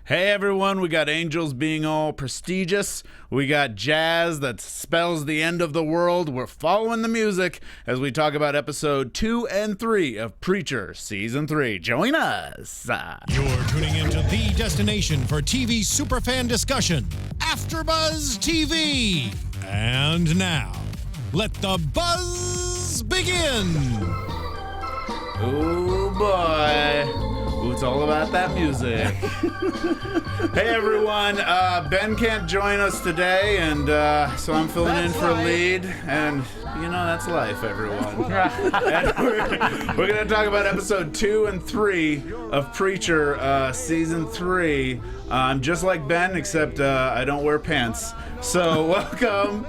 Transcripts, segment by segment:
Hey everyone, we got angels being all prestigious. We got jazz that spells the end of the world. We're following the music as we talk about episode 2 and 3 of Preacher Season 3. Join us. You're tuning into the destination for TV superfan discussion, AFTERBUZZ TV. And now, let the buzz begin. Oh boy. Ooh, it's all about that music. Hey everyone, Ben can't join us today, and so I'm filling in for lead, and you know, that's life, everyone. And we're going to talk about episode 2 and 3 of Preacher Season 3. I'm just like Ben, except I don't wear pants. So welcome,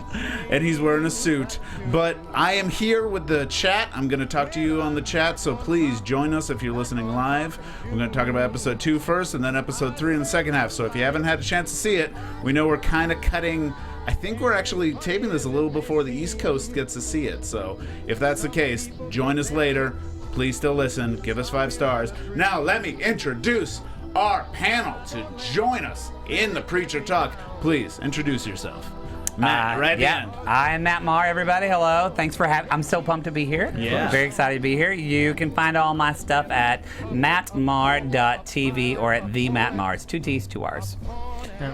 and he's wearing a suit. But I am here with the chat. I'm going to talk to you on the chat, so please join us if you're listening live. We're going to talk about episode 2 first, and then episode 3 in the second half. So if you haven't had a chance to see it, we know we're kind of cutting. I think we're actually taping this a little before the East Coast gets to see it. So if that's the case, join us later. Please still listen. Give us 5 stars. Now let me introduce our panel to join us in the Preacher Talk. Please introduce yourself. Matt, right at the end. I am Matt Marr, everybody. Hello. Thanks for having. I'm so pumped to be here. Yeah. Very excited to be here. You can find all my stuff at mattmarr.tv or at the Matt Marr. It's 2 T's, 2 R's.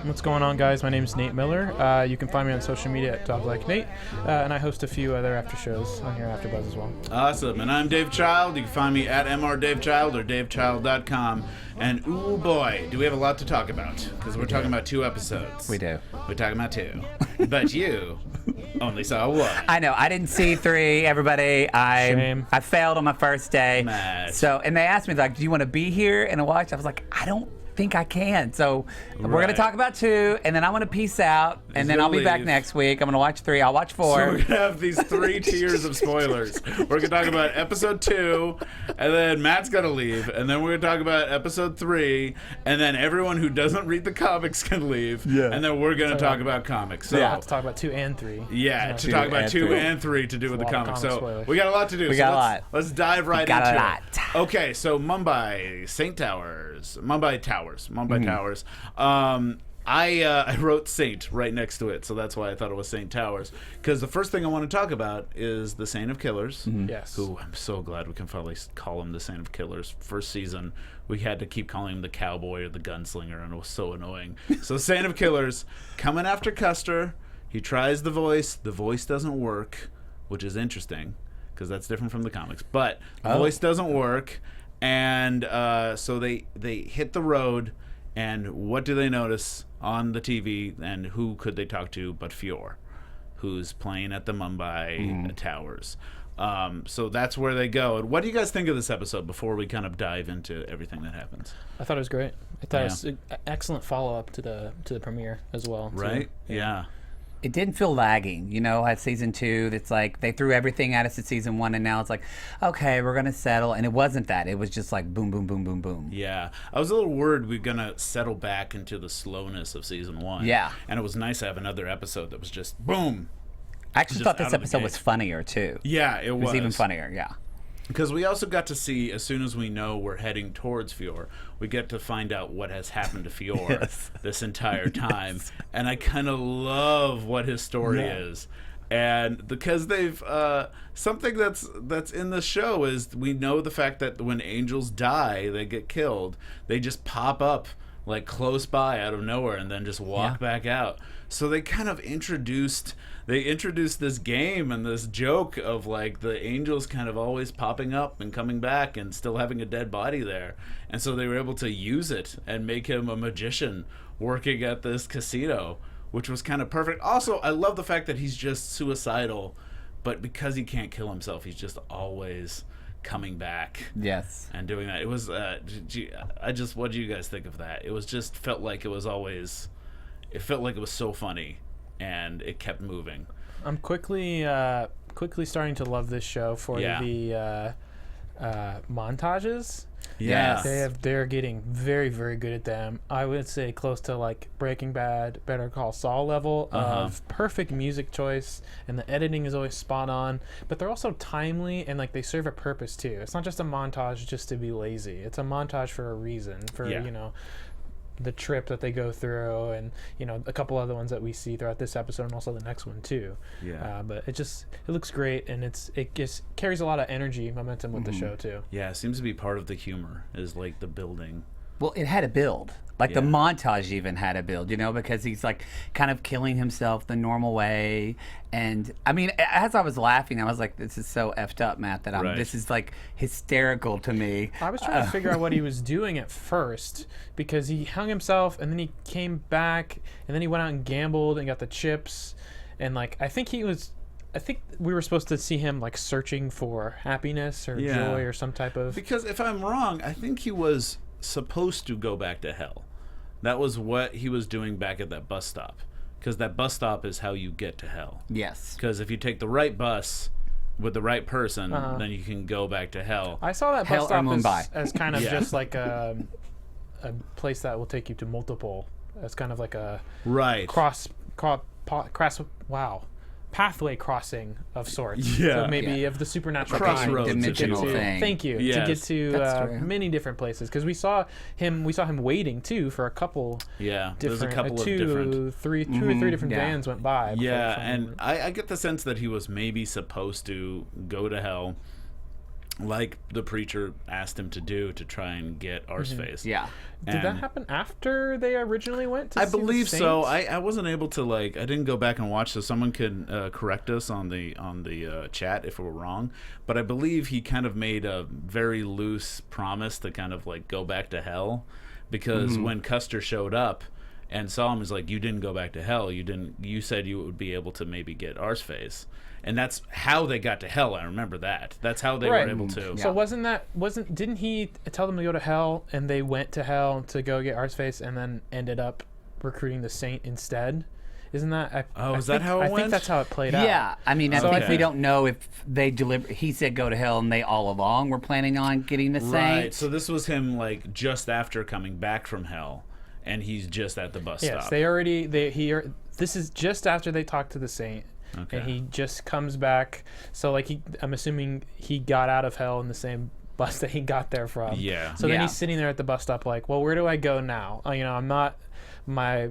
What's going on, guys? My name is Nate Miller. You can find me on social media at DogLikeNate, and I host a few other after shows on here at AfterBuzz as well. Awesome. And I'm Dave Child. You can find me at mrdavechild or davechild.com. And ooh boy, do we have a lot to talk about, because we're talking about 2 episodes. We do. We're talking about 2. But you only saw 1. I know. I didn't see 3, everybody. Shame. I failed on my first day. Matt. So, and they asked me, like, do you want to be here and watch? I was like, I don't think I can. So we're going to talk about 2, and then I'm going to peace out, and then I'll be back next week. I'm going to watch 3. I'll watch 4. So we're going to have these 3 tiers of spoilers. We're going to talk about episode 2, and then Matt's going to leave, and then we're going to talk about episode 3, and then everyone who doesn't read the comics can leave, and then we're going to talk about comics. So Let's talk about 2 and 3. Yeah, to talk about 2 and 3 to do with the comics. So spoilers. we got a lot to do. We got a lot. Let's dive right Got into a lot. it. Okay, so Mumbai Towers. I wrote Saint right next to it, so that's why I thought it was Saint Towers. Because the first thing I want to talk about is the Saint of Killers. Yes. Who I'm so glad we can finally call him the Saint of Killers. First season, we had to keep calling him the Cowboy or the Gunslinger, and it was so annoying. So Saint of Killers, coming after Custer. He tries the voice doesn't work, which is interesting, because that's different from the comics. But the voice doesn't work, and so they hit the road, and what do they notice on the TV, and who could they talk to but Fiore, who's playing at the Mumbai Towers. So that's where they go. And what do you guys think of this episode before we kind of dive into everything that happens? I thought it was great. I thought it was an excellent follow-up to the premiere as well. Right? Yeah. It didn't feel lagging, you know, at season 2. It's like they threw everything at us at season 1, and now it's like, okay, we're going to settle. And it wasn't that. It was just like boom, boom, boom, boom, boom. Yeah. I was a little worried we are going to settle back into the slowness of season 1. Yeah. And it was nice to have another episode that was just boom. I actually thought this episode was funnier, too. Yeah, it was. It was even funnier, yeah. Because we also got to see, as soon as we know we're heading towards Fiore, we get to find out what has happened to Fiore this entire time. And I kind of love what his story is. And because they've something that's in the show is we know the fact that when angels die, they get killed. They just pop up like close by out of nowhere and then just walk back out. So they kind of introduced this game and this joke of like the angels kind of always popping up and coming back and still having a dead body there. And so they were able to use it and make him a magician working at this casino, which was kind of perfect. Also, I love the fact that he's just suicidal, but because he can't kill himself, he's just always coming back. Yes. And doing that. It was what do you guys think of that? It was just felt like it was so funny, and it kept moving. I'm quickly starting to love this show for the montages. Yeah. They're getting very, very good at them. I would say close to like Breaking Bad, Better Call Saul level of perfect music choice, and the editing is always spot on. But they're also timely, and like they serve a purpose too. It's not just a montage just to be lazy. It's a montage for a reason. the trip that they go through, and a couple other ones that we see throughout this episode, and also the next one too. Yeah. But it looks great, and it just carries a lot of energy, momentum with the show too. Yeah, it seems to be part of the humor is like the building. Well, it had a build. Like the montage even had a build, because he's like kind of killing himself the normal way. And I mean, as I was laughing, I was like, this is so effed up, Matt, that this is like hysterical to me. I was trying to figure out what he was doing at first, because he hung himself and then he came back and then he went out and gambled and got the chips. And like, I think we were supposed to see him like searching for happiness or joy or some type of... Because if I'm wrong, I think he was supposed to go back to hell. That was what he was doing back at that bus stop, because that bus stop is how you get to hell. Yes. Because if you take the right bus with the right person, then you can go back to hell. I saw that Hell bus stop or Mumbai. as kind of just like a place that will take you to multiple. As kind of like a pathway crossing of sorts. Yeah. So maybe of the supernatural Crossroads, kind. dimensional thing. Thank you. Yes. To get to That's true. many different places, because we saw him waiting too for a couple. Yeah, there's a couple of two or three different vans went by. Yeah, and I get the sense that he was maybe supposed to go to hell, like the preacher asked him to do, to try and get Arseface. Yeah. Did that happen after they originally went to I see the believe so. Saints? I wasn't able to I didn't go back and watch, so someone could correct us on the chat if we're wrong. But I believe he kind of made a very loose promise to kind of like go back to hell, because when Custer showed up and saw him, he's like, "You didn't go back to hell. You said you would be able to maybe get Arseface." And that's how they got to hell. I remember that. That's how they were able to. So didn't he tell them to go to hell, and they went to hell to go get Arseface, and then ended up recruiting the Saint instead? Isn't that? Is that how it went? I think that's how it played out. Yeah, I mean, I think we don't know if they he said go to hell, and they all along were planning on getting the Saint. Right. So this was him like just after coming back from hell, and he's just at the bus stop. Yes, this is just after they talked to the Saint. Okay. And he just comes back. So like I'm assuming he got out of hell in the same bus that he got there from. Yeah. So then he's sitting there at the bus stop like, well, where do I go now? I'm not my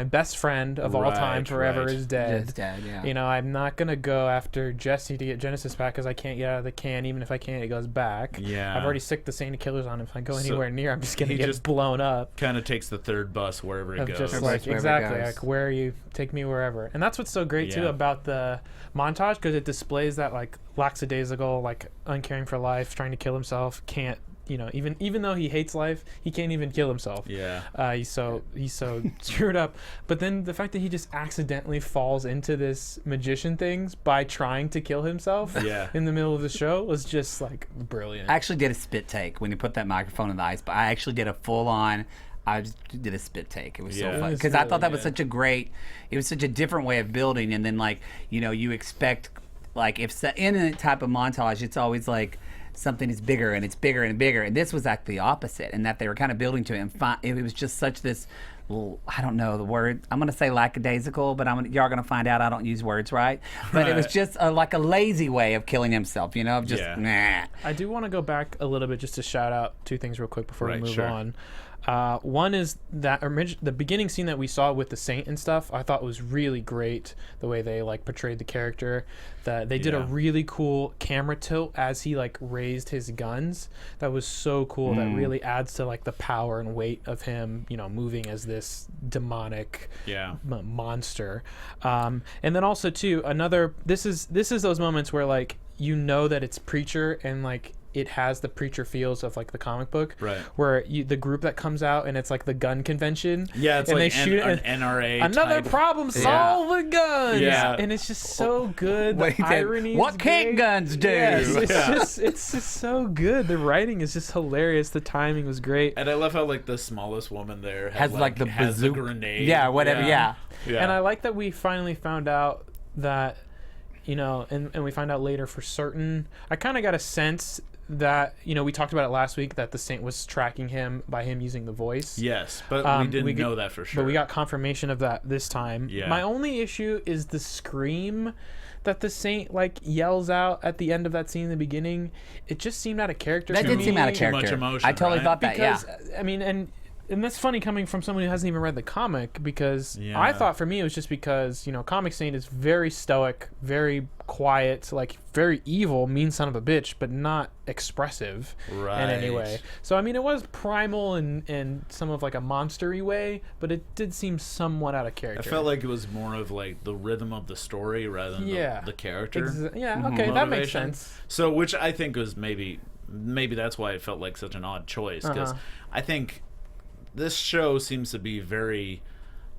best friend of all time forever is dead. Is dead, yeah. I'm not gonna go after Jesse to get Genesis back, because I can't get out of the can. Even if I can, it goes back. Yeah. I've already sicked the Saint Killers on him. If I go anywhere near, I'm just gonna get blown up. Kind of takes the third bus wherever he goes. Just like exactly, like where are you? Take me wherever. And that's what's so great too about the montage, because it displays that like lackadaisical, like uncaring for life, trying to kill himself, can't. Even though he hates life, he can't even kill himself. Yeah. He's so screwed up. But then the fact that he just accidentally falls into this magician things by trying to kill himself in the middle of the show was just like brilliant. I actually did a spit take when you put that microphone in the ice, but I actually did a full-on. I just did a spit take. It was so fun, because I thought that was such a different way of building. And then you expect, like, if in a type of montage, it's always like something is bigger and it's bigger and bigger, and this was actually the opposite, and that they were kind of building to it, and it was just such this, I don't know the word, I'm going to say lackadaisical, but y'all going to find out I don't use words right, but it was just like a lazy way of killing himself, nah. I do want to go back a little bit just to shout out two things real quick before we move on. One is that the beginning scene that we saw with the Saint and stuff, I thought was really great, the way they like portrayed the character. That they did a really cool camera tilt as he like raised his guns. That was so cool. That really adds to like the power and weight of him, moving as this demonic monster. And then also too, this is those moments where like that it's Preacher, and like it has the Preacher feels of like the comic book, right? Where the group that comes out and it's like the gun convention, it's and like they shoot an NRA another type. problem, solve with guns, and it's just so good. The irony, what can't guns do? Yes, it's just so good. The writing is just hilarious. The timing was great, and I love how like the smallest woman there has the grenade, whatever, yeah. And I like that we finally found out that, and we find out later for certain. I kind of got a sense that we talked about it last week, that the Saint was tracking him by him using the voice. Yes, but we didn't know that for sure. But we got confirmation of that this time. Yeah. My only issue is the scream that the Saint like yells out at the end of that scene in the beginning. It just seemed out of character. That did seem out of character. Too much emotion, I totally thought that. Because I mean, and and that's funny coming from someone who hasn't even read the comic, because I thought for me it was just because, you know, Comic Saint is very stoic, very quiet, like very evil, mean son of a bitch, but not expressive in any way. So I mean, it was primal in some of like a monstery way, but it did seem somewhat out of character. I felt like it was more of like the rhythm of the story rather than the character. Okay, that makes sense. So, which I think was maybe that's why it felt like such an odd choice, because I think this show seems to be very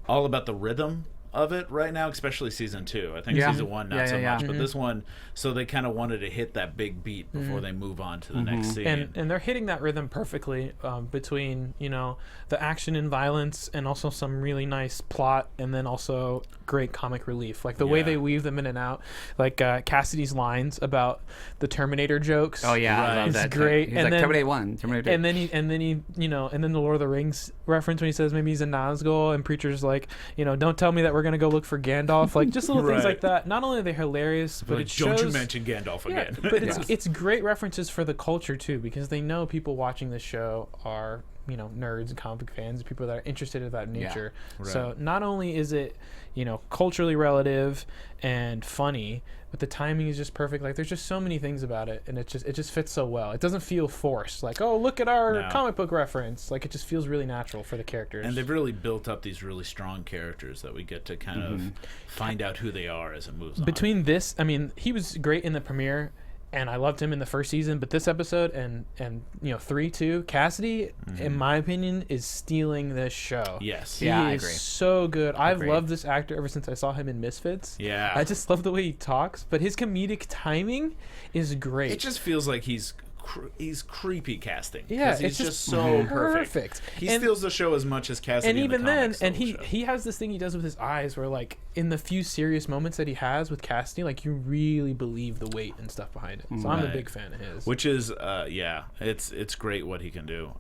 all about the rhythm of it right now, especially season 2. I think season 1 not so much, but this one, so they kind of wanted to hit that big beat before they move on to the next scene. And they're hitting that rhythm perfectly, between, you know, the action and violence and also some really nice plot, and then also great comic relief, like the way they weave them in and out, like Cassidy's lines about the Terminator jokes. I love that. Great. He's and like then, Terminator 1, Terminator 2. and then he you know, and then the Lord of the Rings reference when he says maybe he's a Nazgul, and Preacher's like, you know, don't tell me that we're gonna go look for Gandalf, like just little things like that. Not only are they hilarious, but like, it shows, don't you mention Gandalf again. but it's great references for the culture too, because they know people watching this show are, you know, nerds and comic book fans, people that are interested in that nature. So not only is it, you know, culturally relative and funny, but the timing is just perfect. Like, there's just so many things about it, and it just fits so well. It doesn't feel forced, like, oh, look at our comic book reference. Like, it just feels really natural for the characters. And they've really built up these really strong characters that we get to kind of find out who they are as it moves on. Between this, I mean, he was great in the premiere, and I loved him in the first season, but this episode and you know, 3 too, Cassidy, in my opinion, is stealing this show. Yes. He I is agree. so good. I've loved this actor ever since I saw him in Misfits. Yeah. I just love the way he talks, but his comedic timing is great. It just feels like he's creepy casting. Yeah, he's it's just so perfect. He steals the show as much as Cassidy. And even then, and he he has this thing he does with his eyes, where like in the few serious moments that he has with Cassidy, like you really believe the weight and stuff behind it. So I'm a big fan of his. Which is it's great what he can do.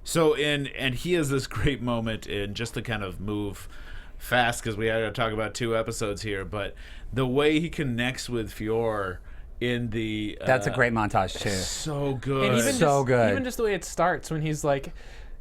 So and he has this great moment in, just to kind of move fast because we had to talk about 2 episodes here, but the way he connects with Fiore in the that's a great montage too. So good. And even good. Even just the way it starts when he's like,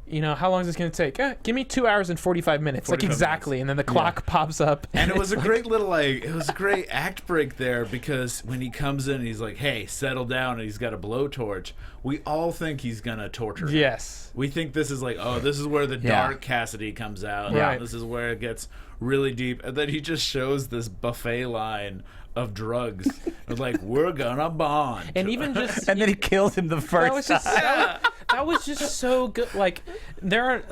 you know, how long is this going to take? Give me 2 hours and 45 minutes. 45 like exactly. minutes. And then the clock pops up. And it was a great little, like, it was a great act break there, because when he comes in, he's like, hey, settle down, and he's got a blowtorch. We all think he's going to torture him. Yes. We think this is like, oh, this is where the dark Cassidy comes out. Right. This is where it gets really deep. And then he just shows this buffet line of drugs. It's like, we're gonna bond. And even just and then he kills him the first time. That was just so good. Like,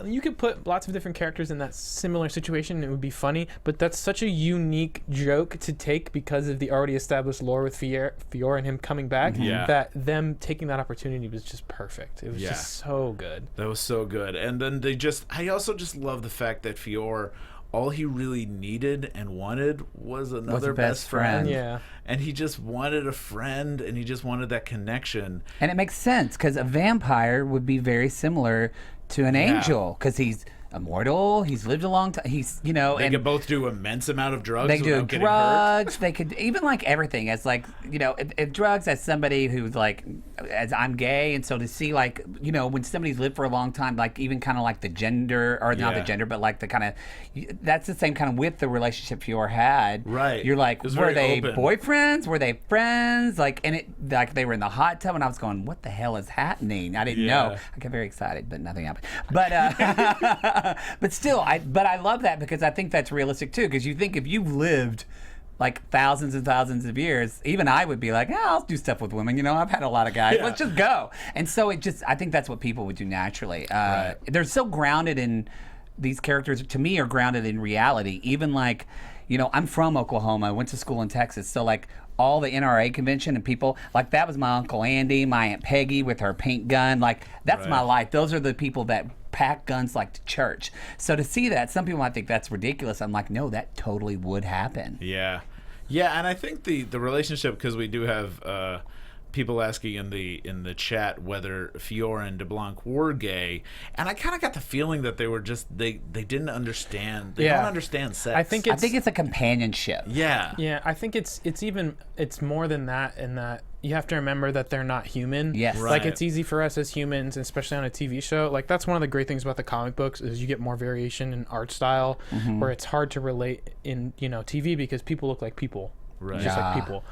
you could put lots of different characters in that similar situation and it would be funny, but that's such a unique joke to take because of the already established lore with Fiore and him coming back, that them taking that opportunity was just perfect. It was just so good. That was so good. And then I also just love the fact that Fiore, all he really needed and wanted was another best friend. Yeah. And he just wanted a friend, and he just wanted that connection. And it makes sense, because a vampire would be very similar to an angel, because he's immortal, he's lived a long time, he's, you know, they could both do immense amount of drugs. They do without getting drugs. hurt. They could even like everything as like, you know, if drugs as somebody who's like, as I'm gay, and so to see like, you know, when somebody's lived for a long time, like even kind of like the gender, or not the gender, but like the kind of, that's the same kind of with the relationship Fiore had. Right. You're like, were they open. boyfriends? Were they friends? Like, and it like they were in the hot tub, and I was going, what the hell is happening? I didn't know. I got very excited, but nothing happened. But but still, I love that, because I think that's realistic too. Because you think if you've lived like thousands and thousands of years, even I would be like, I'll do stuff with women. You know, I've had a lot of guys. Let's just go. And so I think that's what people would do naturally. They're so grounded in, these characters to me are grounded in reality. Even like, you know, I'm from Oklahoma. I went to school in Texas. So like all the NRA convention and people, like that was my Uncle Andy, my Aunt Peggy with her paint gun. Like that's my life. Those are the people that pack guns like to church. So to see that, some people might think that's ridiculous. I'm like, no, that totally would happen. Yeah. Yeah, and I think the relationship, because we do have people asking in the chat whether Fiore and DeBlanc were gay, and I kind of got the feeling that they were just they didn't understand. They don't understand sex. I think it's a companionship. Yeah. Yeah, I think it's more than that, in that you have to remember that they're not human. Yes. Right. Like, it's easy for us as humans, especially on a TV show. Like, that's one of the great things about the comic books is you get more variation in art style, where it's hard to relate in, TV because people look like people. Right. Just like people.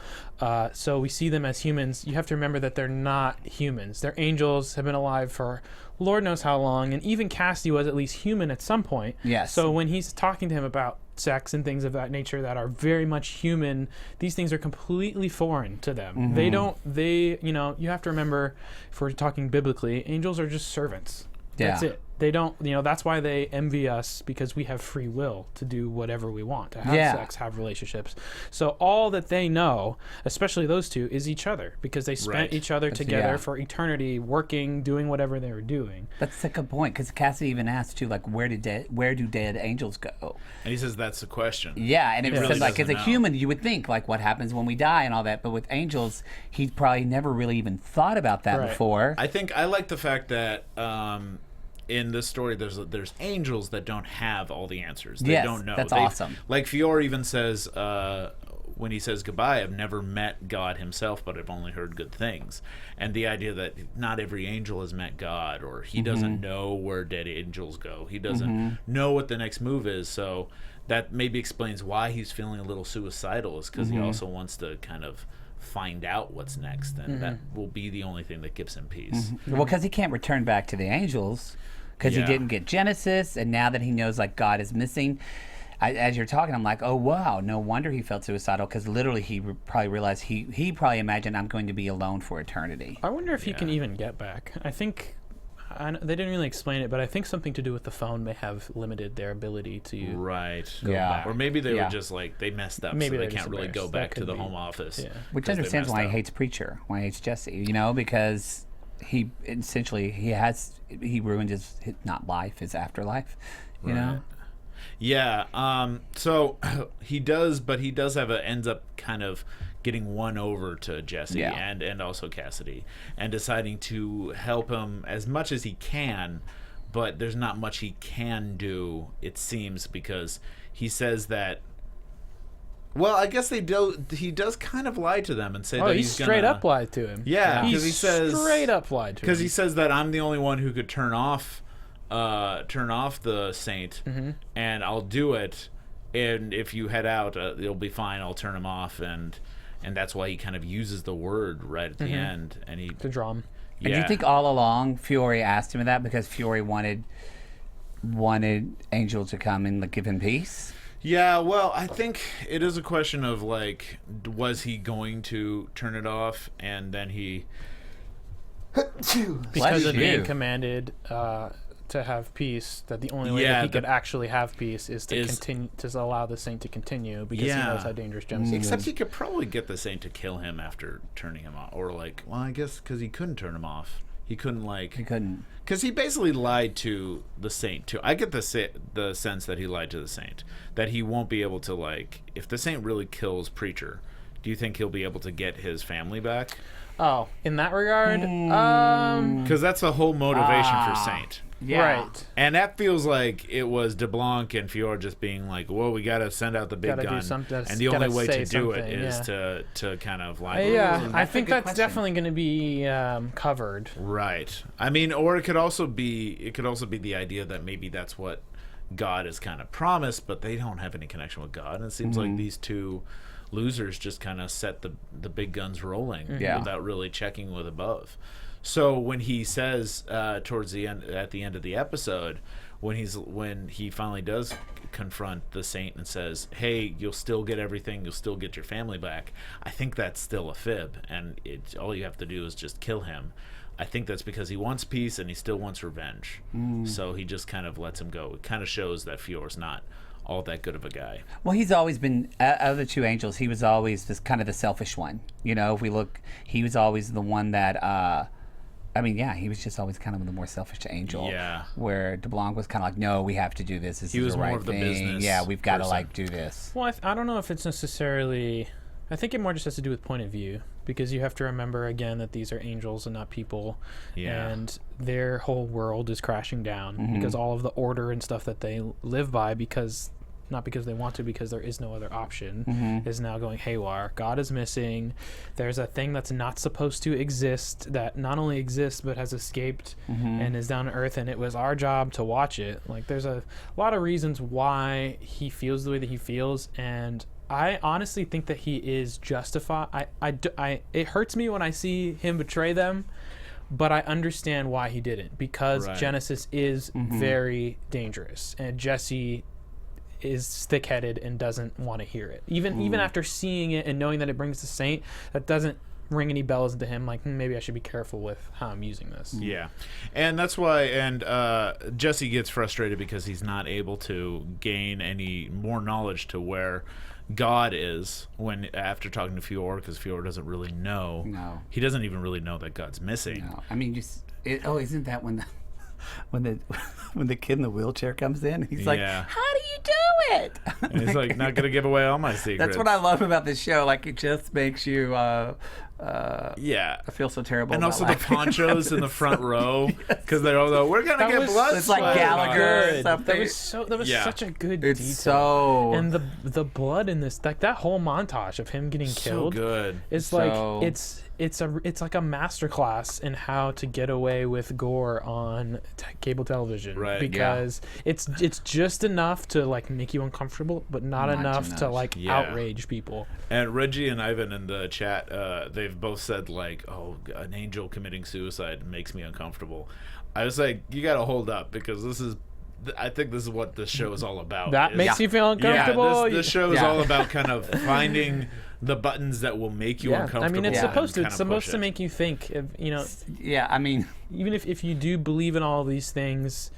So we see them as humans. You have to remember that they're not humans. They're angels, have been alive for Lord knows how long, and even Cassidy was at least human at some point. Yes. So when he's talking to him about sex and things of that nature that are very much human, these things are completely foreign to them. You have to remember, if we're talking biblically, angels are just servants. That's it. They don't, that's why they envy us, because we have free will to do whatever we want, to have sex, have relationships. So all that they know, especially those two, is each other, because they spent each other together for eternity, working, doing whatever they were doing. That's a good point, because Cassidy even asked too, like, where do dead angels go? And he says that's the question. Yeah, and it really said, like, as a doesn't know. human, you would think, like, what happens when we die and all that, but with angels, he's probably never really even thought about that before. I like the fact that in this story there's angels that don't have all the answers. They don't know. That's awesome. Like Fiore even says when he says goodbye, I've never met God himself, but I've only heard good things. And the idea that not every angel has met God, or he doesn't know where dead angels go. He doesn't know what the next move is. So that maybe explains why he's feeling a little suicidal, is because he also wants to kind of find out what's next, and that will be the only thing that gives him peace. Well, because he can't return back to the angels, because he didn't get Genesis, and now that he knows, like, God is missing, as you're talking, I'm like, oh wow, no wonder he felt suicidal, because literally he probably realized he probably imagined, I'm going to be alone for eternity. I wonder if he can even get back. I think they didn't really explain it, but I think something to do with the phone may have limited their ability to go back. Or maybe they were just like, they messed up, Maybe so they they're can't just really go embarrassed. back That to the could be. home office. Yeah. Which 'cause they understands messed why he up. hates Preacher, why he hates Jesse, because he essentially he ruined his not life, his afterlife, you know. Yeah. So he does ends up kind of getting won over to Jesse and also Cassidy, and deciding to help him as much as he can, but there's not much he can do, it seems, because he says that. Well, I guess he does kind of lie to them and say that he's straight up lied to him. Yeah, because he says straight up lied to him. Because he says that I'm the only one who could turn off the saint, and I'll do it. And if you head out, it'll be fine. I'll turn him off, and that's why he kind of uses the word right at the end, and to draw him. And do you think all along Fiore asked him that because Fiore wanted Angel to come and give him peace? Yeah, well, I think it is a question of, like, was he going to turn it off, and then he... Because of being commanded to have peace, that the only way that he could actually have peace is to continue, to allow the saint to continue, because he knows how dangerous Genesis is. Except he could probably get the saint to kill him after turning him off, or like, well, I guess because he couldn't turn him off. He couldn't, because he basically lied to the saint too. I get the sense that he lied to the saint, that he won't be able to, like, if the saint really kills Preacher, do you think he'll be able to get his family back? Oh, in that regard, because that's the whole motivation for Saint. Yeah. Right. And that feels like it was DeBlanc and Fiore just being like, "Whoa, we got to send out the big Gotta do gun," something, and the only way to do it something, is to kind of lie. Yeah, I think a good that's question. definitely going to be covered. Right. I mean, or it could also be the idea that maybe that's what God has kind of promised, but they don't have any connection with God, and it seems like these two losers just kind of set the big guns rolling without really checking with above. So when he says towards the end, at the end of the episode, when he finally does confront the saint and says, "Hey, you'll still get everything, you'll still get your family back," I think that's still a fib, and all you have to do is just kill him. I think that's because he wants peace and he still wants revenge. So he just kind of lets him go. It kind of shows that Fiore's not all that good of a guy. Well, he's always been, out of the two angels, he was always this kind of the selfish one. You know, if we look, he was always the one that, he was just always kind of the more selfish angel. Yeah. Where DeBlanc was kind of like, no, we have to do this. This is the right more of the thing. business Yeah, we've got to, person. do this. Well, I don't know if it's necessarily... I think it more just has to do with point of view, because you have to remember, again, that these are angels and not people. Yeah. And their whole world is crashing down because all of the order and stuff that they live by, because not because they want to, because there is no other option, is now going haywire. God is missing. There's a thing that's not supposed to exist that not only exists but has escaped and is down to earth, and it was our job to watch it. Like, there's a lot of reasons why he feels the way that he feels, and I honestly think that he is justified. It hurts me when I see him betray them, but I understand why he didn't, because Genesis is very dangerous, and Jesse is thick-headed and doesn't want to hear it. Even after seeing it and knowing that it brings the saint, that doesn't ring any bells into him. Like, maybe I should be careful with how I'm using this. Yeah, and that's why. And Jesse gets frustrated because he's not able to gain any more knowledge to where God is after talking to Fiore, because Fiore doesn't really know. No, he doesn't even really know that God's missing. No, I mean, isn't that when the kid in the wheelchair comes in? He's like, "How do you do it?" And he's like, "Not gonna give away all my secrets." That's what I love about this show. Like, it just makes you. I feel so terrible. And about also life. the ponchos in the front row, because they're all like, "We're gonna get blood." It's like Gallagher or something. That was such a good It's detail. So, and the blood in this, like that whole montage of him getting killed, so good. It's like it's like a masterclass in how to get away with gore on cable television, right? Because it's just enough to like make you uncomfortable, but not enough to like outrage people. And Reggie and Ivan in the chat, they've both said like, "Oh, an angel committing suicide makes me uncomfortable." I was like, "You got to hold up, because I think this is what this show is all about." That makes you feel uncomfortable. Yeah, this show is all about kind of finding the buttons that will make you uncomfortable. I mean, it's supposed to make you think. Yeah, I mean, even if you do believe in all these things,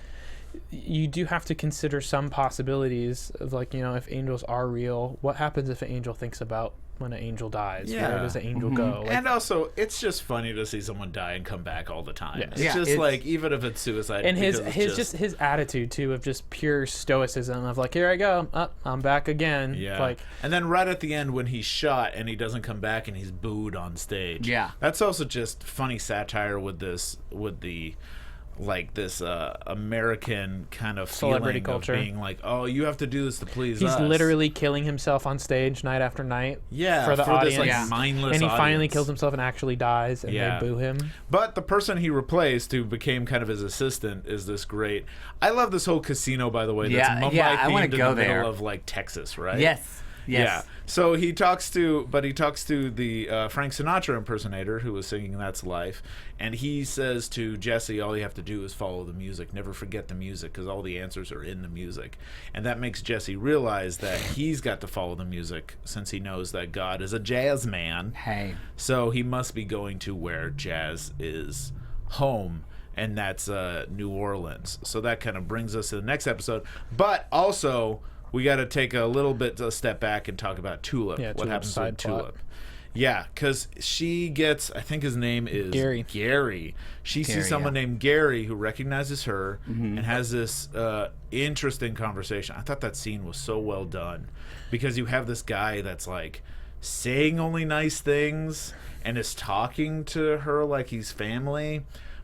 you do have to consider some possibilities of, like, if angels are real, what happens if an angel thinks about when an angel dies? Yeah. Where does an angel go? And also, it's just funny to see someone die and come back all the time. Yes. It's just like, even if it's suicide, and his attitude too, of just pure stoicism of like, here I go, I'm back again. Yeah. Like, and then right at the end when he's shot and he doesn't come back and he's booed on stage. Yeah. That's also just funny satire with the this American kind of celebrity feeling culture of being like, "Oh, you have to do this to please us." He's literally killing himself on stage night after night. Yeah, for the audience. This, like, mindless and he finally audience. kills himself and actually dies, and they boo him. But the person he replaced, who became kind of his assistant, is this great. I love this whole casino, by the way. That's Mumbai themed in the middle of like Texas, right? Yes. Yeah. So he talks to the Frank Sinatra impersonator who was singing "That's Life," and he says to Jesse, "All you have to do is follow the music. Never forget the music, because all the answers are in the music." And that makes Jesse realize that he's got to follow the music, since he knows that God is a jazz man. Hey. So he must be going to where jazz is home, and that's New Orleans. So that kind of brings us to the next episode. But also, we got to take a step back and talk about Tulip. Yeah, what happens with plot. Tulip? Yeah, because she gets, I think his name is Gary. She sees someone named Gary who recognizes her and has this interesting conversation. I thought that scene was so well done, because you have this guy that's like saying only nice things and is talking to her like he's family.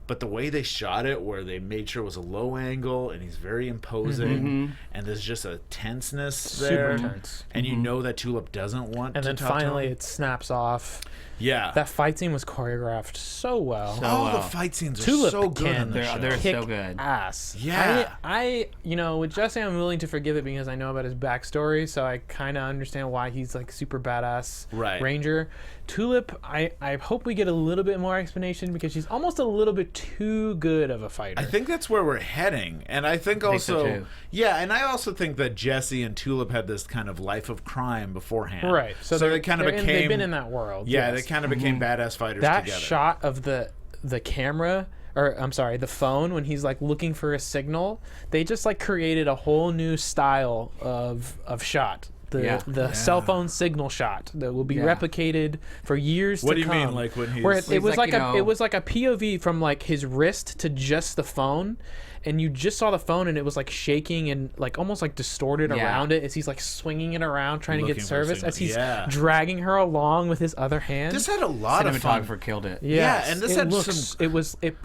But the way they shot it, where they made sure it was a low angle, and he's very imposing, and there's just a tenseness there. Super tense. And you know that Tulip doesn't want to talk to him. And then finally it snaps off. Yeah. That fight scene was choreographed so well. The fight scenes are Tulip so good on this show. They're kick so good. Ass. Yeah. I with Jesse, I'm willing to forgive it because I know about his backstory, so I kind of understand why he's like super badass ranger. Tulip, I hope we get a little bit more explanation, because she's almost a little bit too good of a fighter. I think that's where we're heading. And I think also, so too. Yeah, and I also think that Jesse and Tulip had this kind of life of crime beforehand. Right. So they kind of became... they've been in that world. Yeah, yes. they kind of became badass fighters that together. That shot of the camera... or I'm sorry, the phone, when he's like looking for a signal, they just like created a whole new style of shot. the cell phone signal shot that will be replicated for years to come. What do you mean, like when where it was like, it was like a POV from like his wrist to just the phone, and you just saw the phone and it was like shaking and like almost like distorted around it as he's like swinging it around trying to get service as he's dragging her along with his other hand. This had a lot of fun. Cinematographer killed it. Yes, and this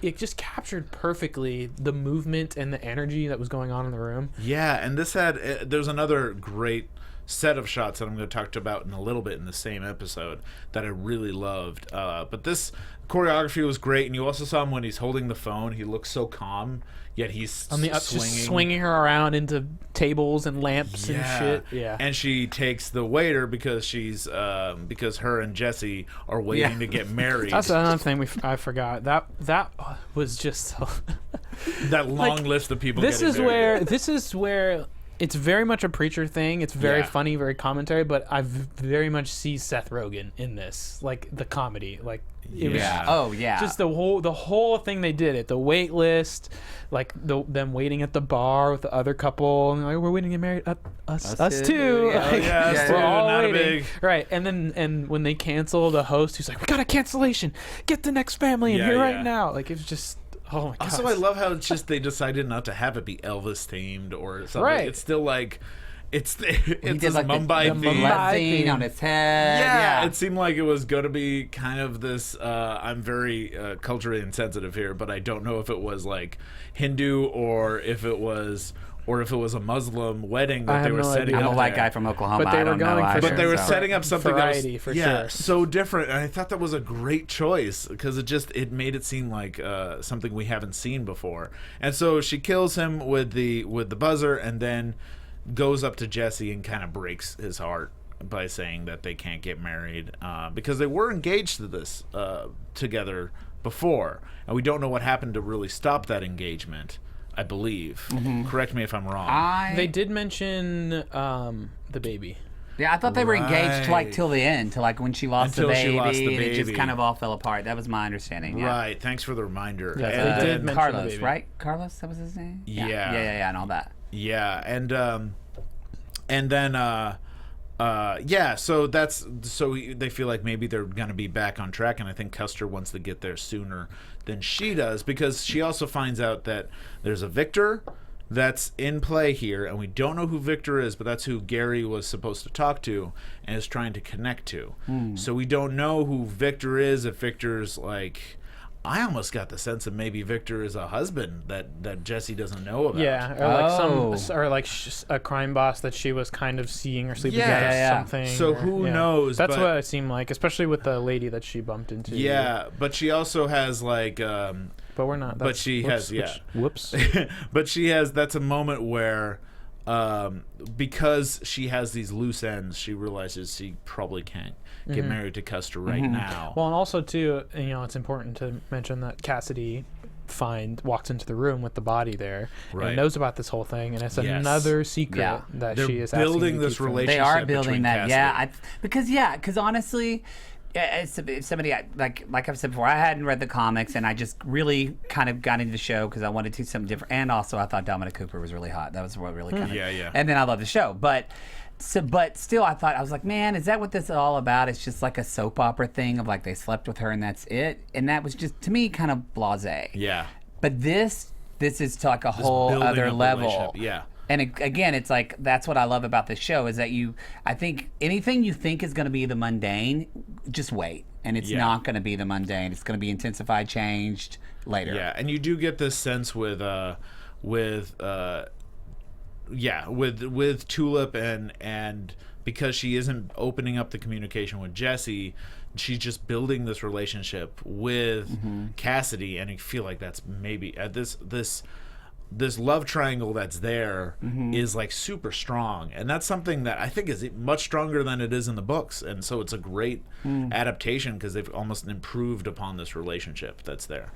it just captured perfectly the movement and the energy that was going on in the room. Yeah, and this had there's another great set of shots that I'm going to talk about in a little bit in the same episode that I really loved. But this choreography was great, and you also saw him when he's holding the phone. He looks so calm, yet he's just swinging her around into tables and lamps and shit. Yeah, and she takes the waiter because she's because her and Jesse are waiting to get married. That's another thing I forgot. That was just that long list of people. This is where. It's very much a Preacher thing. It's very funny, very commentary, but I very much see Seth Rogen in this, like the comedy, like it was just the whole thing they did it. The wait list, like them waiting at the bar with the other couple, and like, we're waiting to get married. Us too. We're all waiting. Right, and when they cancel, the host who's like, "We got a cancellation. Get the next family in here right now." Like it's just. Oh my god! Also, I love how it's just they decided not to have it be Elvis themed or something. Right. It's still like it's this like Mumbai theme on its head. Yeah, it seemed like it was going to be kind of this. I'm very culturally insensitive here, but I don't know if it was like Hindu or if it was a Muslim wedding that they were setting up. I'm a white guy from Oklahoma. But they were they were setting up something variety that was, for sure. So different. And I thought that was a great choice because it made it seem like something we haven't seen before. And so she kills him with the buzzer and then goes up to Jesse and kind of breaks his heart by saying that they can't get married because they were engaged to this together before, and we don't know what happened to really stop that engagement. I believe. Correct me if I'm wrong. They did mention the baby. Yeah, I thought they were engaged till the end, till like when she lost the baby, and it just kind of all fell apart. That was my understanding. Yeah. Right. Thanks for the reminder. Yeah, they did mention Carlos, the baby. right? Carlos, that was his name. Yeah, and all that. Yeah, and then so they feel like maybe they're gonna be back on track, and I think Custer wants to get there sooner than she does because she also finds out that there's a Victor that's in play here, and we don't know who Victor is, but that's who Gary was supposed to talk to and is trying to connect to. So we don't know who Victor is, if Victor's like... I almost got the sense that maybe Victor is a husband that Jesse doesn't know about. Yeah, or like a crime boss that she was kind of seeing or sleeping with or something. So who knows? That's what it seemed like, especially with the lady that she bumped into. Yeah, but she also has like. But we're not. But she has Whoops. But she has. That's a moment where. Because she has these loose ends, she realizes she probably can't get married to Custer right now. Well, and also too, it's important to mention that Cassidy walks into the room with the body there and knows about this whole thing, and it's another secret that she is building this relationship. They are building that, Cassidy. because honestly. If somebody like I've said before, I hadn't read the comics, and I just really kind of got into the show because I wanted to do something different, and also I thought Dominic Cooper was really hot. That was what really kind of And then I loved the show, but still, I was like, man, is that what this is all about? It's just like a soap opera thing of like they slept with her and that's it, and that was just to me kind of blasé. Yeah. But this is to like a whole other level. Yeah. And again, it's like that's what I love about this show is that I think anything you think is going to be the mundane, just wait, and it's not going to be the mundane. It's going to be intensified, changed later. Yeah, and you do get this sense with Tulip and because she isn't opening up the communication with Jesse, she's just building this relationship with Cassidy, and you feel like that's maybe this love triangle that's there is like super strong, and that's something that I think is much stronger than it is in the books, and so it's a great adaptation because they've almost improved upon this relationship that's there.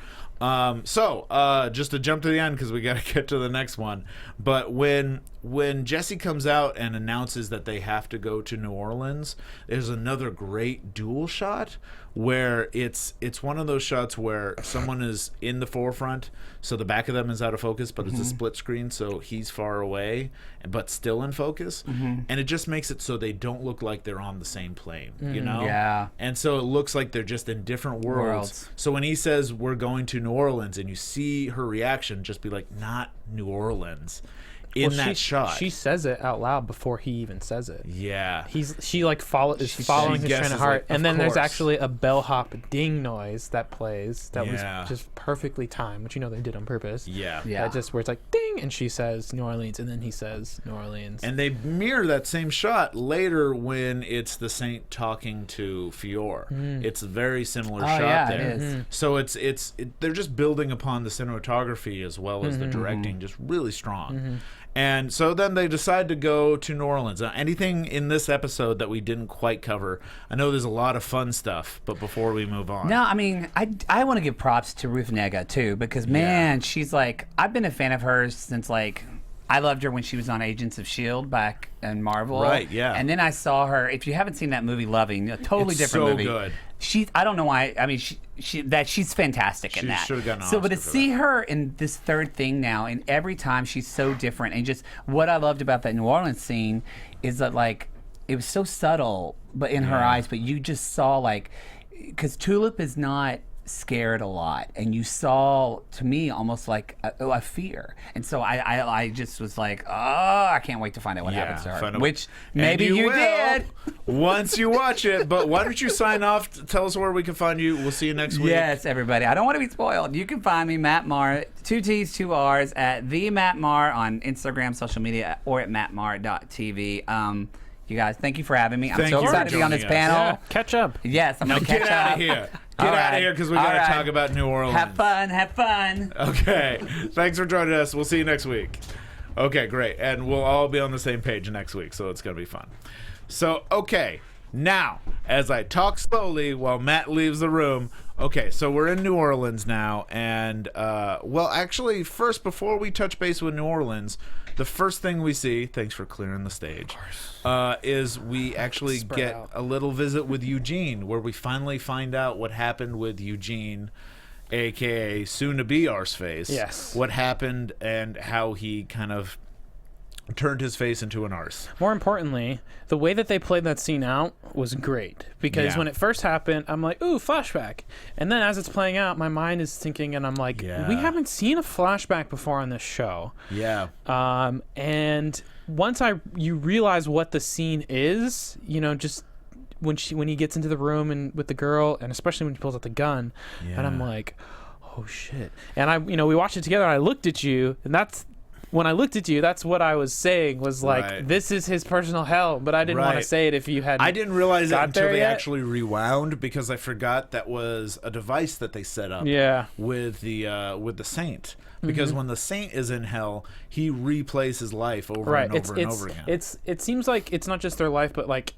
So just to jump to the end because we got to get to the next one, but when when Jesse comes out and announces that they have to go to New Orleans, there's another great dual shot where it's one of those shots where someone is in the forefront, so the back of them is out of focus, but it's a split screen, so he's far away but still in focus, and it just makes it so they don't look like they're on the same plane, you know? Yeah. And so it looks like they're just in different worlds. So when he says we're going to New Orleans and you see her reaction, just be like, not New Orleans. That shot, she says it out loud before he even says it. Yeah, she like following his train of heart, and then there's actually a bellhop ding noise that plays that was just perfectly timed, which they did on purpose. Yeah. That just where it's like ding, and she says New Orleans, and then he says New Orleans, and they mirror that same shot later when it's the Saint talking to Fiore. It's a very similar shot there. It is. So they're just building upon the cinematography as well as the directing, just really strong. And so then they decide to go to New Orleans. Anything in this episode that we didn't quite cover? I know there's a lot of fun stuff, but before we move on. No, I mean, I want to give props to Ruth Negga, too, because, man, she's like, I've been a fan of hers since, like, I loved her when she was on Agents of S.H.I.E.L.D. back in Marvel. Right, yeah. And then I saw her, if you haven't seen that movie, Loving, a totally different movie. So good. I don't know why. I mean, she's fantastic in that. She should have gotten an Oscar Oscar but to see her in this third thing now, and every time she's so different, and just what I loved about that New Orleans scene is that like it was so subtle, but in her eyes, but you just saw like because Tulip is not scared a lot, and you saw to me almost like a fear, and so I just was like, oh, I can't wait to find out what happens to her, which maybe you did once you watch it. But why don't you sign off, tell us where we can find you. We'll see you next week. Yes, everybody, I don't want to be spoiled. You can find me, Matt Marr, 2 T's 2 R's, at the Matt Marr on Instagram, social media, or at mattmarr.tv. You guys, thank you for having me. I'm so excited to be on this panel. Yeah, catch up. Yes, I'm going to catch up. Get out of here. Get out of here because we got to talk about New Orleans. Have fun. Okay. Thanks for joining us. We'll see you next week. Okay, great. And we'll all be on the same page next week, so it's going to be fun. So, okay. Now, as I talk slowly while Matt leaves the room, okay, so we're in New Orleans now, and, well, actually, first, before we touch base with New Orleans, the first thing we see, thanks for clearing the stage, is we actually get a little visit with Eugene, where we finally find out what happened with Eugene, a.k.a. soon-to-be Arseface. Yes. What happened and how he kind of turned his face into an arse. More importantly, the way that they played that scene out was great. Because when it first happened, I'm like, ooh, flashback. And then as it's playing out, my mind is thinking, and I'm like, we haven't seen a flashback before on this show. Yeah. And once you realize what the scene is, just when he gets into the room and with the girl, and especially when he pulls out the gun, and I'm like, oh shit. And we watched it together, and I looked at you, and when I looked at you, that's what I was saying, was like, this is his personal hell, but I didn't want to say it if you hadn't. I didn't realize it until they yet. actually rewound, because I forgot that was a device that they set up with the Saint. Because when the Saint is in hell, he replays his life over and over and over again. It seems like it's not just their life, but like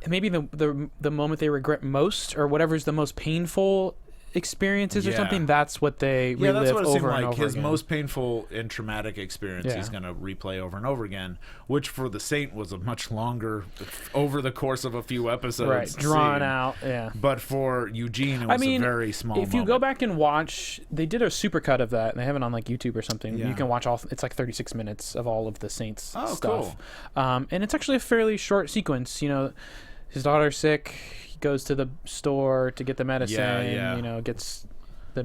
maybe the moment they regret most, or whatever's the most painful experiences or something, that's what they relive that's what it seemed over and like. over His again. most painful and traumatic experience he's going to replay over and over again, which for the Saint was a much longer, over the course of a few episodes, drawn out. But for Eugene, it was a very small if you go back and watch, they did a supercut of that, and they have it on like YouTube or something. You can watch it's like 36 minutes of all of the Saint's stuff. Cool. And it's actually a fairly short sequence. His daughter's sick, goes to the store to get the medicine, loses the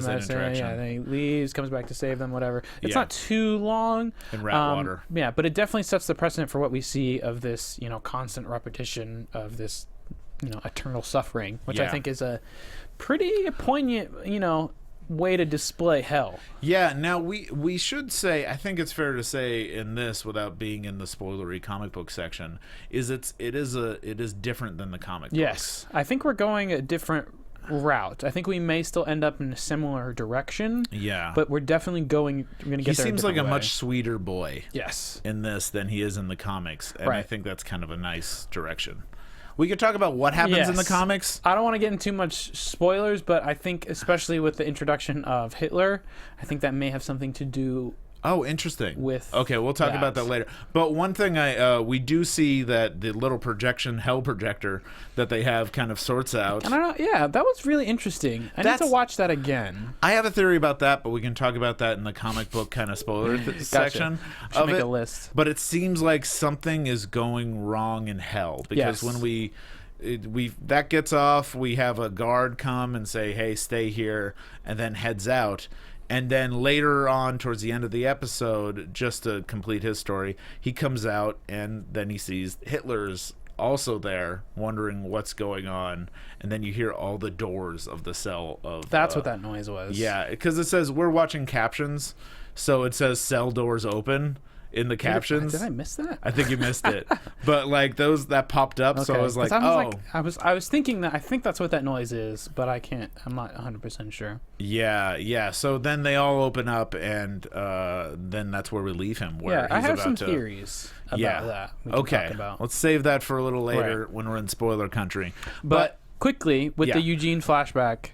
medicine, then he leaves, comes back to save them, whatever. It's not too long. In rat water. Yeah, but it definitely sets the precedent for what we see of this, constant repetition of this, eternal suffering, which I think is a pretty poignant, way to display hell. Yeah, now we should say, I think it's fair to say in this, without being in the spoilery comic book section, it is different than the comic books. Yes, I think we're going a different route. I think we may still end up in a similar direction. Yeah, but we're definitely going to get there. He seems like a way. much sweeter boy. Yes, in this than he is in the comics, and I think that's kind of a nice direction. We could talk about what happens in the comics. I don't want to get into too much spoilers, but I think especially with the introduction of Hitler, I think that may have something to do Oh, interesting. With we'll talk about that later. But one thing we do see that the little hell projector that they have kind of sorts out. And I don't know, yeah, that was really interesting. I need to watch that again. I have a theory about that, but we can talk about that in the comic book kind of spoiler section Should of make it. a list. But it seems like something is going wrong in hell because when we that gets off, we have a guard come and say, "Hey, stay here," and then heads out. And then later on, towards the end of the episode, just to complete his story, he comes out and then he sees Hitler's also there, wondering what's going on. And then you hear all the doors of the cell of... That's what that noise was. Yeah, because it says, we're watching captions, so it says cell doors open in the captions. Did I miss that? I think you missed it. But like those that popped up, so I was like, I was thinking that I think that's what that noise is, but I'm not 100% sure. Yeah. So then they all open up, and then that's where we leave him. Where I have about some to... theories about that. We can talk about. Let's save that for a little later when we're in spoiler country. But quickly with the Eugene flashback.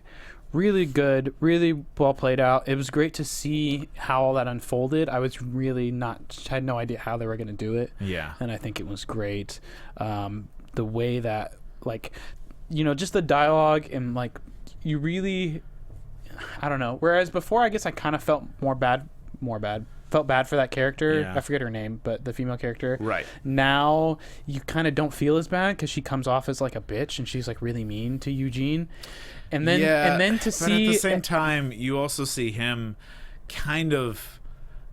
Really good, really well played out. It was great to see how all that unfolded. I was really had no idea how they were going to do it. Yeah. And I think it was great. The way that, just the dialogue and, you really, I don't know. Whereas before, I guess I kind of felt felt bad for that character. Yeah. I forget her name, but the female character. Right. Now, you kind of don't feel as bad because she comes off as, like, a bitch and she's, like, really mean to Eugene. And then to see, but at the same time, you also see him kind of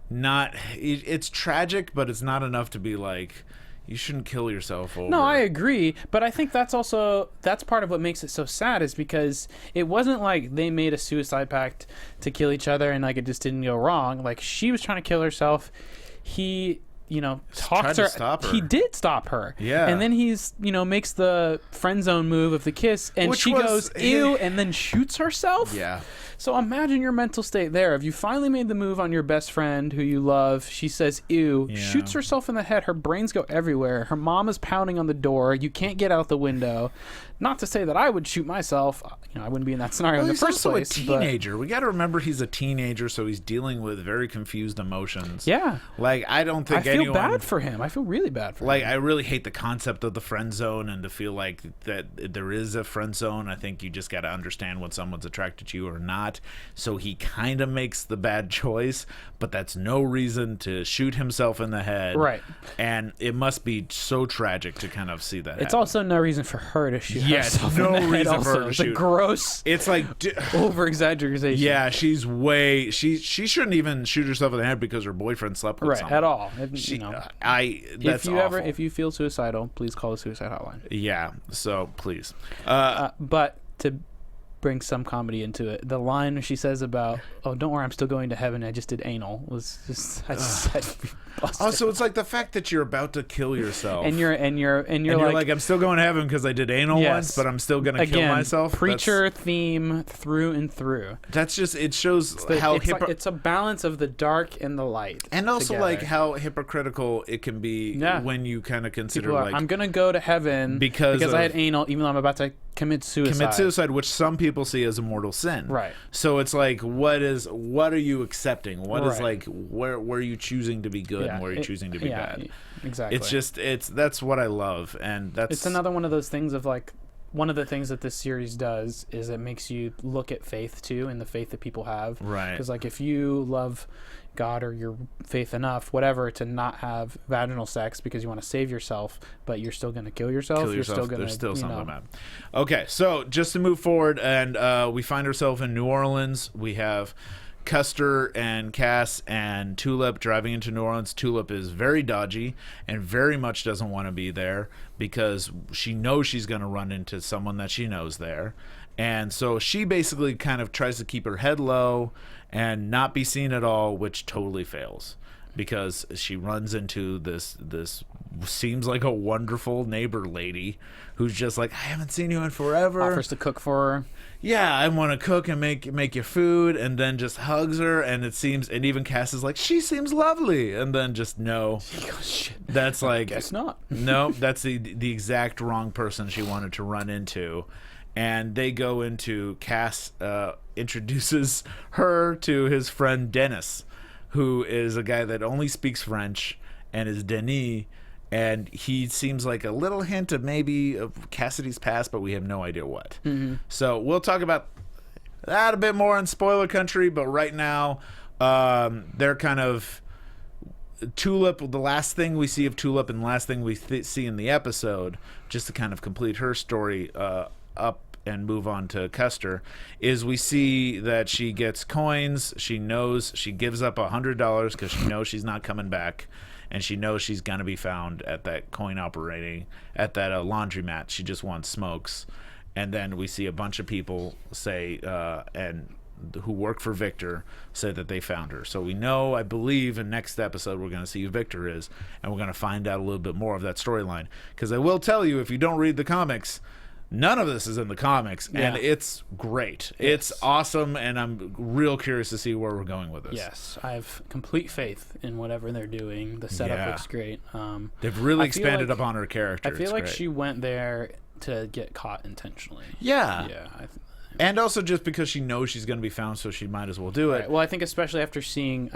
not. It's tragic, but it's not enough to be like, you shouldn't kill yourself over. No, I agree, but I think that's part of what makes it so sad is because it wasn't like they made a suicide pact to kill each other and like it just didn't go wrong. Like she was trying to kill herself. He talks her. He did stop her. Yeah. And then he's, makes the friend zone move of the kiss, and she goes, ew, and then shoots herself. Yeah. So imagine your mental state there. If you finally made the move on your best friend who you love, she says, ew, shoots herself in the head. Her brains go everywhere. Her mom is pounding on the door. You can't get out the window. Not to say that I would shoot myself. I wouldn't be in that scenario in the first place. He's also a teenager. We got to remember he's a teenager, so he's dealing with very confused emotions. Yeah. Like, I don't think I feel bad for him. I feel really bad for him. Like, I really hate the concept of the friend zone and to feel like that there is a friend zone. I think you just got to understand when someone's attracted to you or not. So he kind of makes the bad choice, but that's no reason to shoot himself in the head. Right. And it must be so tragic to kind of see that It's also no reason for her to shoot herself no in the head reason also. for her to It's shoot. a gross, it's like over-exaggeration. Yeah, she shouldn't even shoot herself in the head because her boyfriend slept with someone. At all. That's awful. If you feel suicidal, please call the suicide hotline. Yeah, so please. But to bring some comedy into it, the line she says about, "Oh, don't worry, I'm still going to heaven. I just did anal," was just so it's like the fact that you're about to kill yourself, and you're like, I'm still going to heaven because I did anal once, but I'm still going to kill myself. Preacher theme through and through. That's just, it shows how it's a balance of the dark and the light, and also together. like how hypocritical it can be when you kind of consider I'm going to go to heaven because I had anal, even though I'm about to commit suicide, which some people see as a mortal sin. Right. So it's like, what are you accepting? What is like, where are you choosing to be good and where are you choosing to be bad? Exactly. That's what I love, and it's another one of those things of like, one of the things that this series does is it makes you look at faith too, and the faith that people have. Right. Because like if you love God or your faith enough, whatever, to not have vaginal sex because you want to save yourself, but you're still going to kill yourself. You're still going to. There's still something bad. Okay, so just to move forward, and we find ourselves in New Orleans. We have Custer and Cass and Tulip driving into New Orleans. Tulip is very dodgy and very much doesn't want to be there because she knows she's going to run into someone that she knows there. And so she basically kind of tries to keep her head low and not be seen at all, which totally fails because she runs into this seems like a wonderful neighbor lady who's just like, I haven't seen you in forever. Offers to cook for her. Yeah, I want to cook and make you food, and then just hugs her, and even Cass is like, she seems lovely, and then just no. She goes, shit. That's like, guess not. No, that's the exact wrong person she wanted to run into. And they go into, Cass introduces her to his friend Dennis, who is a guy that only speaks French and is Denis, and he seems like a little hint of maybe of Cassidy's past, but we have no idea what. So we'll talk about that a bit more in spoiler country, but right now they're kind of Tulip, the last thing we see of Tulip and the last thing we see in the episode, just to kind of complete her story up and move on to Custer, is we see that she gets coins. She knows she gives up $100 because she knows she's not coming back, and she knows she's going to be found at that coin operating, at that laundromat. She just wants smokes. And then we see a bunch of people say, and who work for Victor, say that they found her. So we know, I believe, in next episode we're going to see who Victor is, and we're going to find out a little bit more of that storyline. Because I will tell you, if you don't read the comics, none of this is in the comics, and it's great. Yes. It's awesome, and I'm real curious to see where we're going with this. Yes, I have complete faith in whatever they're doing. The setup looks great. They've really expanded upon her character. I feel like she went there to get caught intentionally. Yeah. Yeah. And also just because she knows she's going to be found, so she might as well do it. Right. Well, I think especially after seeing,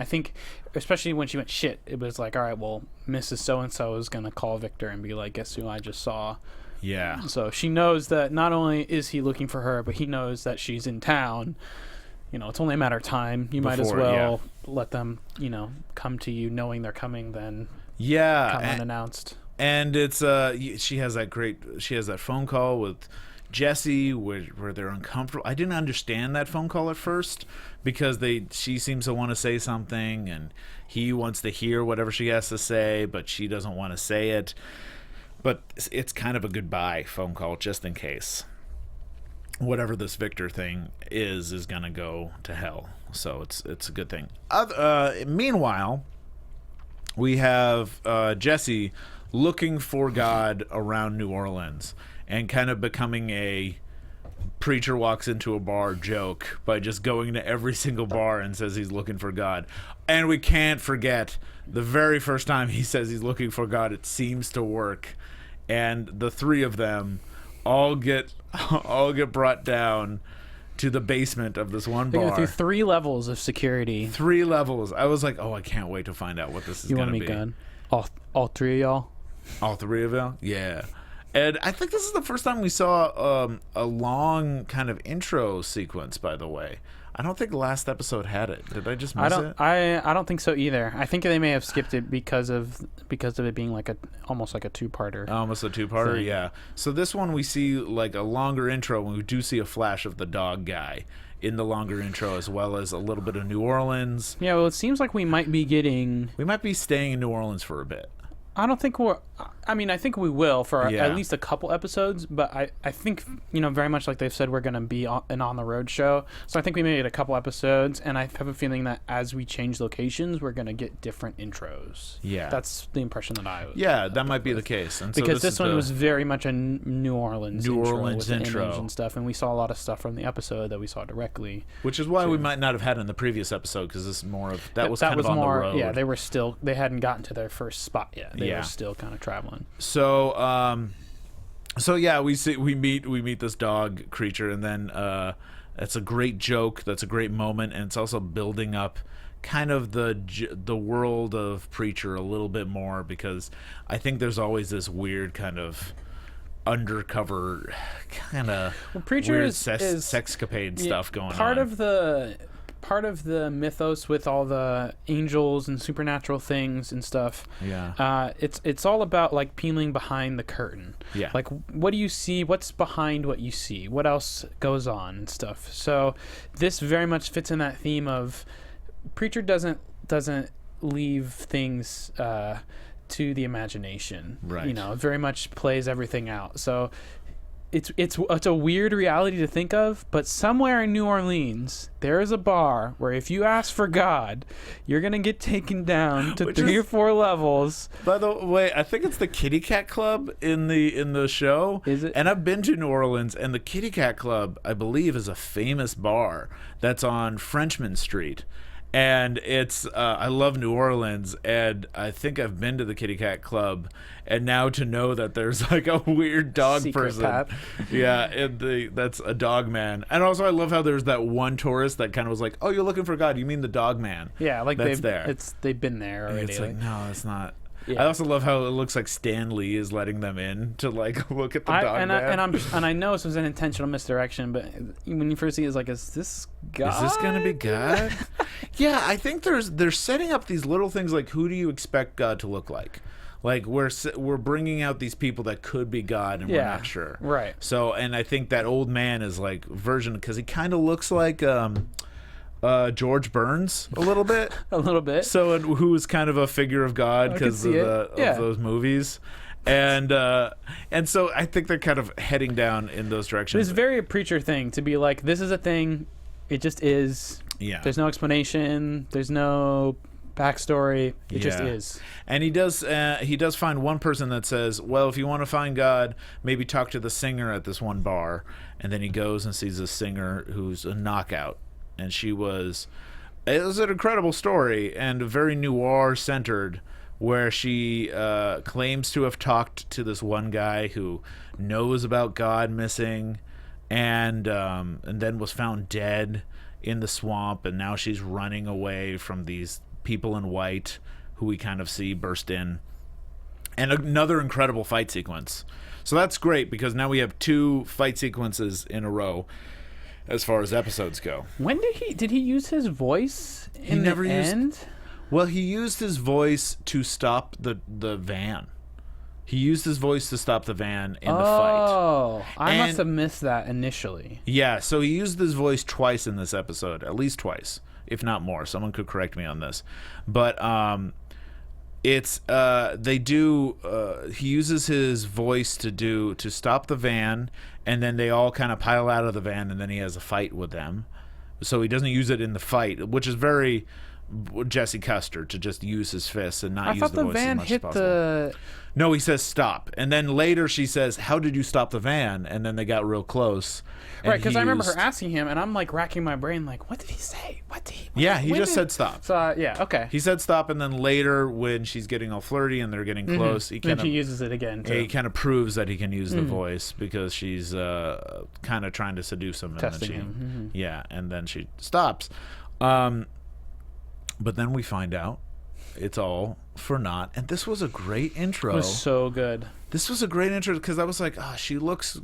especially when she went shit, it was like, all right, well, Mrs. So-and-so is going to call Victor and be like, guess who I just saw? Yeah. So she knows that not only is he looking for her, but he knows that she's in town. You know, it's only a matter of time. You might as well let them, come to you knowing they're coming, then come unannounced. And it's she has that phone call with Jesse where they're uncomfortable. I didn't understand that phone call at first because she seems to want to say something and he wants to hear whatever she has to say, but she doesn't want to say it. But it's kind of a goodbye phone call just in case whatever this Victor thing is gonna go to hell. So it's a good thing. Meanwhile, we have Jesse looking for God around New Orleans and kind of becoming a preacher walks into a bar joke by just going to every single bar and says he's looking for God. And we can't forget the very first time he says he's looking for God, it seems to work. And the three of them all get brought down to the basement of this one bar. They go through 3 levels of security. 3 levels. I was like, oh, I can't wait to find out what this is going to be. You want me gun? All 3 of y'all? All 3 of y'all? Yeah. And I think this is the first time we saw a long kind of intro sequence, by the way. I don't think the last episode had it. Did I just miss it? I don't think so either. I think they may have skipped it because of it being almost like a 2-parter. Almost a 2-parter, yeah. So this one we see like a longer intro, and we do see a flash of the dog guy in the longer intro, as well as a little bit of New Orleans. Yeah, well, it seems like we might be staying in New Orleans for a bit. I don't think I think we will for at least a couple episodes, but I think, very much like they've said, we're going to be an on-the-road show. So I think we may get a couple episodes, and I have a feeling that as we change locations, we're going to get different intros. Yeah. That's the impression that I was. Yeah, that might be the case. And because this one was very much a New Orleans intro with intro and stuff, and we saw a lot of stuff from the episode that we saw directly. Which is why we might not have had in the previous episode, because this is more of, that was kind of on the road. Yeah, they hadn't gotten to their first spot yet. They were still kind of traveling. So yeah, we meet this dog creature, and then that's a great joke. That's a great moment, and it's also building up kind of the world of Preacher a little bit more, because I think there's always this weird kind of undercover kind of Preacher weird is sexcapade stuff going on. Part of the mythos with all the angels and supernatural things and stuff. Yeah. It's all about like peeling behind the curtain. Yeah. Like, what do you see? What's behind what you see? What else goes on and stuff? So this very much fits in that theme of Preacher doesn't leave things to the imagination. Right. It very much plays everything out. So it's a weird reality to think of, but somewhere in New Orleans there is a bar where if you ask for God, you're gonna get taken down to 3 or 4 levels. By the way, I think it's the Kitty Cat Club in the show. Is it? And I've been to New Orleans, and the Kitty Cat Club, I believe, is a famous bar that's on Frenchman Street. And it's I love New Orleans, and I think I've been to the Kitty Cat Club, and now to know that there's like a weird dog Secret person, pet. yeah, that's a dog man. And also I love how there's that one tourist that kind of was like, "Oh, you're looking for God? You mean the dog man?" Yeah, like that's there. they've been there already. It's like, no, it's not. Yeah. I also love how it looks like Stan Lee is letting them in to like look at the dog man. And I know this was an intentional misdirection, but when you first see it, it's like, is this God? Is this gonna be God? Yeah, I think they're setting up these little things like, who do you expect God to look like? Like we're bringing out these people that could be God, and we're not sure. Right. So, and I think that old man is like version, because he kind of looks like George Burns a little bit. A little bit. So, who is kind of a figure of God because of those movies. And so I think they're kind of heading down in those directions. It's very a preacher thing to be like, this is a thing, it just is. Yeah. There's no explanation. There's no backstory. It just is. And he does find one person that says, well, if you want to find God, maybe talk to the singer at this one bar. And then he goes and sees a singer who's a knockout. And it was an incredible story and very noir centered, where she claims to have talked to this one guy who knows about God missing, and then was found dead in the swamp, and now she's running away from these people in white who we kind of see burst in. And another incredible fight sequence. So that's great, because now we have 2 fight sequences in a row as far as episodes go. When did he use his voice in never the used- end? Well, he used his voice to stop the van. He used his voice to stop the van in the fight. Oh, I must And- have missed that initially. Yeah, so he used his voice twice in this episode, at least twice, if not more. Someone could correct me on this. But he uses his voice to stop the van, and then they all kind of pile out of the van, and then he has a fight with them. So he doesn't use it in the fight, which is very Jesse Custer, to just use his fists and not use the voice as much as possible. No, he says stop, and then later she says, how did you stop the van? And then they got real close. Right, because I remember her asking him, and I'm like racking my brain, like, what did he say? He just said stop. So yeah, okay. He said stop, and then later when she's getting all flirty and they're getting close, he Then she uses it again. Too. He kind of proves that he can use the voice, because she's kind of trying to seduce him, and Testing then him. yeah, and then she stops. But then we find out it's all for naught, and this was a great intro. It was so good. This was a great intro, because I was like, she looks.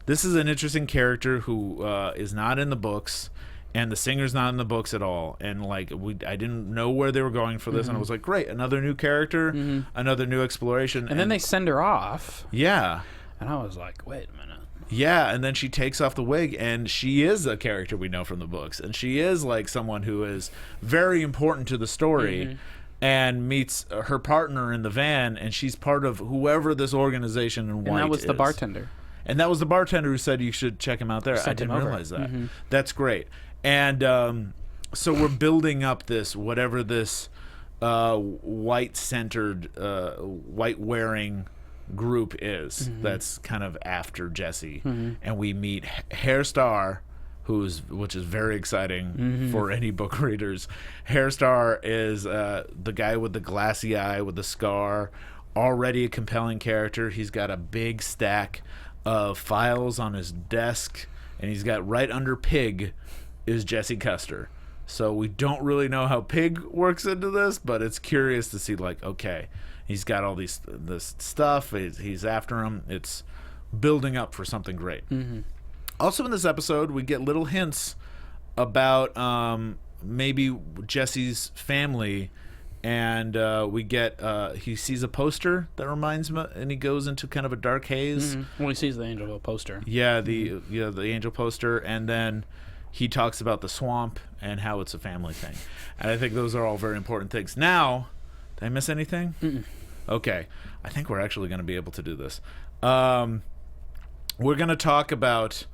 This is an interesting character who is not in the books, and the singer's not in the books at all. And like I didn't know where they were going for this, and I was like, great, another new character, another new exploration. And then they send her off. Yeah. And I was like, wait a minute. Yeah, and then she takes off the wig, and she is a character we know from the books, and she is like someone who is very important to the story. And meets her partner in the van, and she's part of whoever this organization in white is. And that was the bartender. And that was the bartender who said you should check him out there. I didn't realize that. That's great. And so we're building up this, whatever this white-centered, white-wearing group is that's kind of after Jesse. And we meet Hairstar, which is very exciting for any book readers. Hairstar is the guy with the glassy eye with the scar, already a compelling character. He's got a big stack of files on his desk, and he's got right under Pig is Jesse Custer. So we don't really know how Pig works into this, but it's curious to see, like, okay, he's got all this stuff. He's after him. It's building up for something great. Also in this episode, we get little hints about maybe Jesse's family, and we get he sees a poster that reminds him, and he goes into kind of a dark haze. Well, he sees the angel poster. Yeah, the angel poster, and then he talks about the swamp and how it's a family thing. And I think those are all very important things. Now, did I miss anything? Okay, I think we're actually going to be able to do this. We're going to talk about.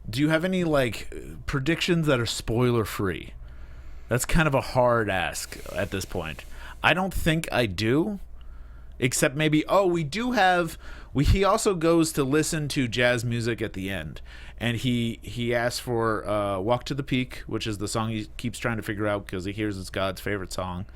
Do you have any like predictions that are spoiler free? That's kind of a hard ask at this point. I don't think I do, Except maybe, he also goes to listen to jazz music at the end. And he asks for Walk to the Peak, which is the song he keeps trying to figure out because he hears it's God's favorite song.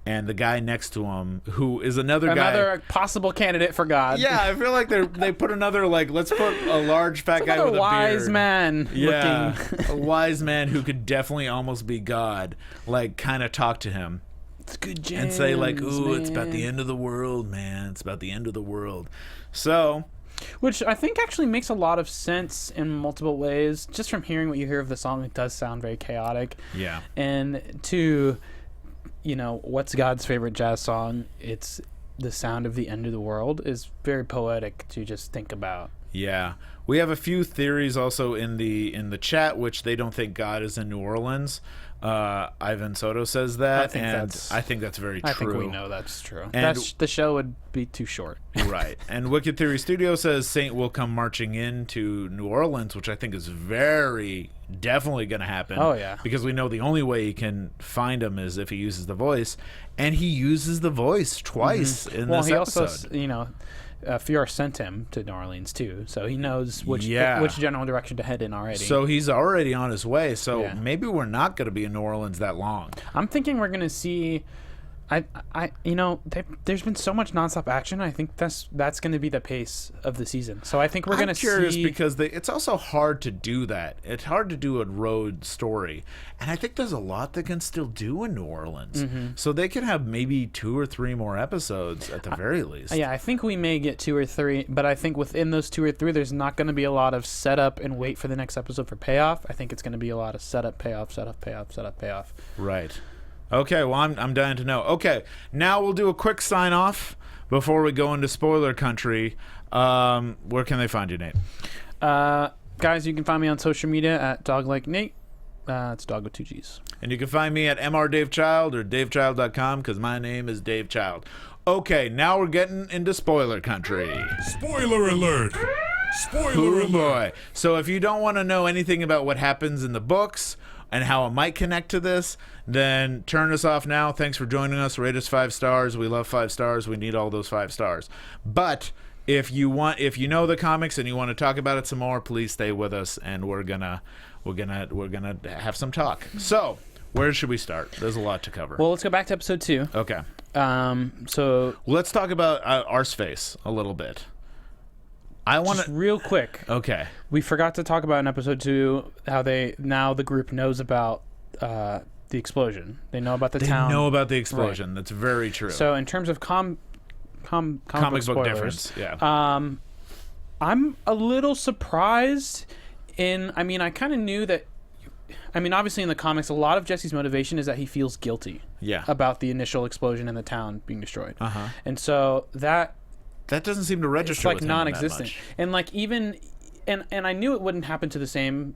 And the guy next to him, who is another possible candidate for God. Yeah, I feel like they put another, like, let's put a large fat guy with a wise beard. man. Yeah, looking. a wise man who could definitely almost be God. Like, kind of talk to him. It's good jams, and say, like, ooh, man. It's about the end of the world, man. It's about the end of the world. So... Which I think actually makes a lot of sense in multiple ways. Just from hearing what you hear of the song, it does sound very chaotic. Yeah. And to, what's God's favorite jazz song? It's the sound of the end of the world is very poetic to just think about. Yeah. We have a few theories also in the chat, which they don't think God is in New Orleans. Ivan Soto says that, I think that's very true. I think we know that's true. And the show would be too short. Right. And Wicked Theory Studio says Saint will come marching into New Orleans, which I think is very definitely going to happen. Oh, yeah. Because we know the only way he can find him is if he uses the voice. And he uses the voice twice in this episode. Well, he also, Fiore sent him to New Orleans too, so he knows which general direction to head in already. So he's already on his way. So maybe we're not going to be in New Orleans that long. I'm thinking we're going to see. There's been so much nonstop action. I think that's going to be the pace of the season. So I think we're going to see. I'm curious because it's also hard to do that. It's hard to do a road story, and I think there's a lot they can still do in New Orleans. Mm-hmm. So they can have maybe 2 or 3 more episodes at the very least. Yeah, I think we may get 2 or 3, but I think within those 2 or 3, there's not going to be a lot of setup and wait for the next episode for payoff. I think it's going to be a lot of setup, payoff, setup, payoff, setup, payoff. Right. Okay, well, I'm dying to know. Okay, now we'll do a quick sign-off before we go into spoiler country. Where can they find you, Nate? Guys, you can find me on social media at DogLikeNate. It's dog with 2 G's. And you can find me at mrdavechild or davechild.com because my name is Dave Child. Okay, now we're getting into spoiler country. Spoiler alert! Spoiler alert! Boy. So if you don't want to know anything about what happens in the books and how it might connect to this, then turn us off now. Thanks for joining us. Rate us 5 stars. We love 5 stars. We need all those 5 stars. But if you know the comics and you want to talk about it some more, please stay with us, and we're gonna have some talk. So where should we start? There's a lot to cover. Well, let's go back to episode 2. Okay. So let's talk about Arseface a little bit. I want to real quick. Okay. We forgot to talk about in episode 2 how the group knows about the explosion. They know about the town. They know about the explosion. Right. That's very true. So in terms of comic book spoilers, difference, yeah. I'm a little surprised I kind of knew that. Obviously in the comics, a lot of Jesse's motivation is that he feels guilty about the initial explosion and the town being destroyed. Uh-huh. And so that doesn't seem to register. It's like with him non-existent. And like even and I knew it wouldn't happen to the same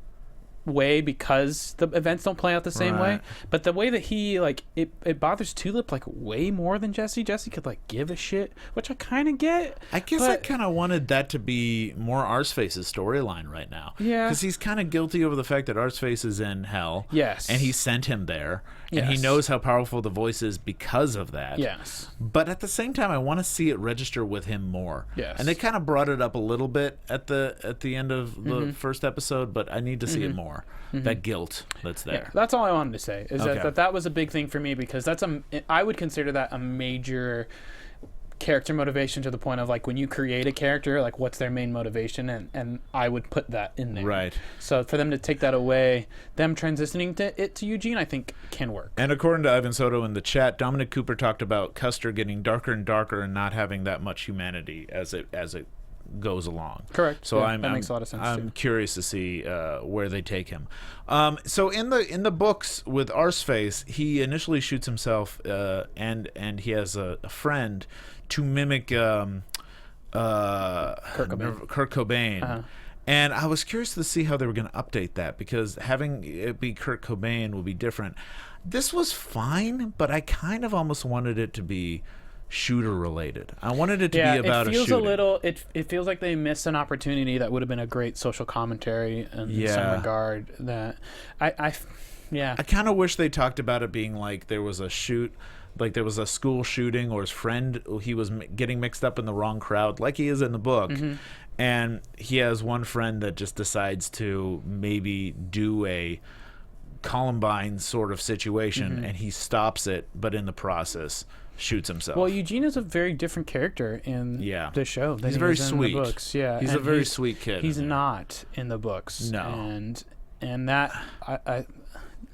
way because the events don't play out the same way, but the way that he it bothers Tulip like way more than Jesse could like give a shit, which I kind of get. I guess I kind of wanted that to be more Arseface's storyline right now, because he's kind of guilty over the fact that Arseface is in hell, and he sent him there, and he knows how powerful the voice is because of that, but at the same time I want to see it register with him more, and they kind of brought it up a little bit at the end of the first episode, but I need to see it more. That guilt that's there. Yeah, that's all I wanted to say. Is that was a big thing for me, because I would consider that a major character motivation, to the point of like when you create a character, like what's their main motivation, and I would put that in there. Right. So for them to take that away, them transitioning to Eugene, I think can work. And according to Ivan Soto in the chat, Dominic Cooper talked about Custer getting darker and darker and not having that much humanity as it goes along. Correct. So that makes a lot of sense. I'm curious to see where they take him. So in the books with Arseface, he initially shoots himself, and he has a friend to mimic Kurt Cobain. Uh-huh. And I was curious to see how they were going to update that, because having it be Kurt Cobain will be different. This was fine, but I kind of almost wanted it to be shooter related. I wanted it to be about a shooting. It feels like they missed an opportunity that would have been a great social commentary in some regard. That I kind of wish they talked about it being like there was a shoot like there was a school shooting or his friend, he was getting mixed up in the wrong crowd, like he is in the book. And he has one friend that just decides to maybe do a Columbine sort of situation, and he stops it, but in the process shoots himself. Well, Eugene is a very different character in the show than he's very is in sweet. the books. Yeah, he's a very sweet kid. He's not in the books. No, and that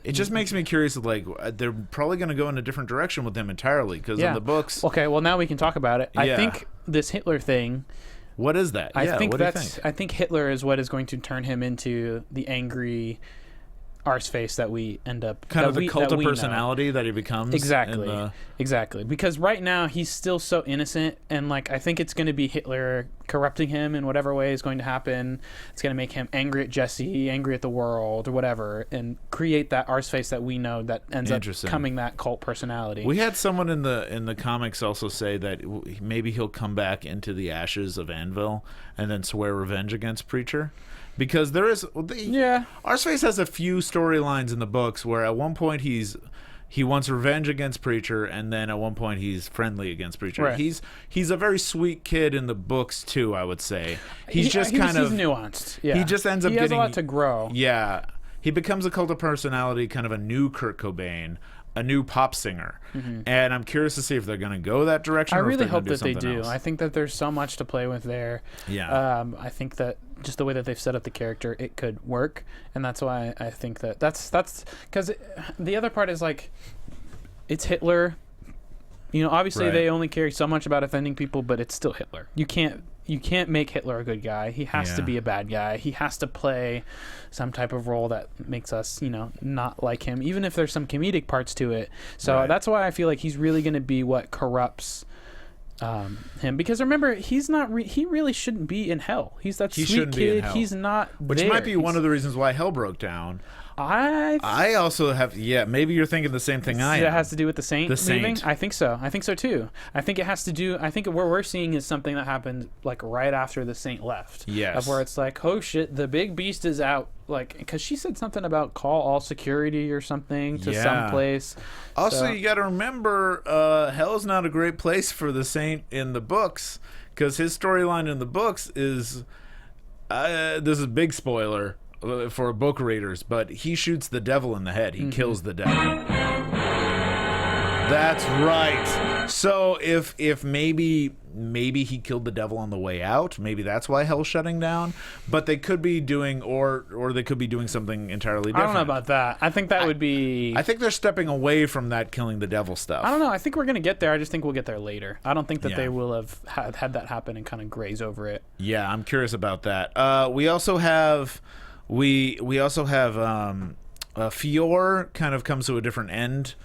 it just makes me curious. Like they're probably going to go in a different direction with him entirely because in the books. Okay, well now we can talk about it. I think this Hitler thing. What is that? I think what do you think? I think Hitler is what is going to turn him into the angry arseface that we end up kind of the cult of personality that he becomes. Exactly. Because right now he's still so innocent, and like I think it's going to be Hitler corrupting him in whatever way is going to happen. It's going to make him angry at Jesse, angry at the world, or whatever, and create that arseface that we know that ends up becoming that cult personality. We had someone in the comics also say that maybe he'll come back into the ashes of Anvil and then swear revenge against Preacher. Because there is, Arseface has a few storylines in the books where at one point he wants revenge against Preacher, and then at one point he's friendly against Preacher. Right. He's a very sweet kid in the books too, I would say. He's just kind of nuanced. Yeah, he just ends up getting a lot to grow. Yeah, he becomes a cult of personality, kind of a new Kurt Cobain, a new pop singer, and I'm curious to see if they're going to go that direction. I or really if they're hope gonna that they do. else. I think that there's so much to play with there. Yeah. I think that just the way that they've set up the character, it could work, and that's why I think that's because the other part is like, it's Hitler. You know, obviously they only care so much about offending people, but it's still Hitler. You can't make Hitler a good guy. He has to be a bad guy. He has to play some type of role that makes us, not like him, even if there's some comedic parts to it. So that's why I feel like he's really going to be what corrupts him. Because remember, he's not. He really shouldn't be in hell. He's that sweet kid. He's not. Which might be one of the reasons why hell broke down. I also have maybe you're thinking the same thing I am. It has to do with the Saint leaving? Saint. I think so too. I think it has to do, I think what we're seeing is something that happened like right after the Saint left. Yes. Of where it's like, oh shit, the big beast is out, like, because she said something about call all security or something to some place. Also, you got to remember, hell's not a great place for the Saint in the books, because his storyline in the books is, this is a big spoiler for book readers, but he shoots the devil in the head. He kills the devil. That's right. So if maybe he killed the devil on the way out, maybe that's why hell's shutting down. But they could be doing or they could be doing something entirely different. I don't know about that. I think that would be. I think they're stepping away from that killing the devil stuff. I don't know. I think we're gonna get there. I just think we'll get there later. I don't think that they will have had that happen and kind of graze over it. Yeah, I'm curious about that. We also have. We also have Fiore kind of comes to a different end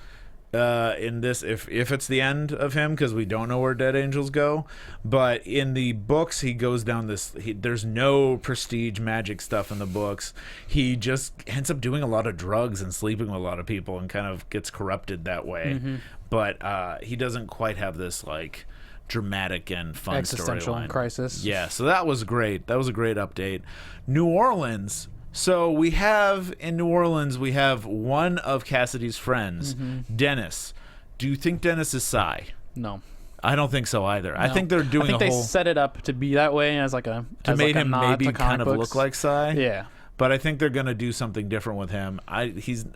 in this, if it's the end of him, because we don't know where Dead Angels go. But in the books, he goes down this. There's no prestige magic stuff in the books. He just ends up doing a lot of drugs and sleeping with a lot of people and kind of gets corrupted that way. But he doesn't quite have this like dramatic and fun existential crisis. Yeah, so that was great. That was a great update. New Orleans. So we have in New Orleans, we have one of Cassidy's friends, Dennis. Do you think Dennis is Psy? No. I don't think so either. No. I think they're doing they set it up to be that way as like a to make him nod maybe to kind of books. look like Psy. Yeah. But I think they're going to do something different with him. He's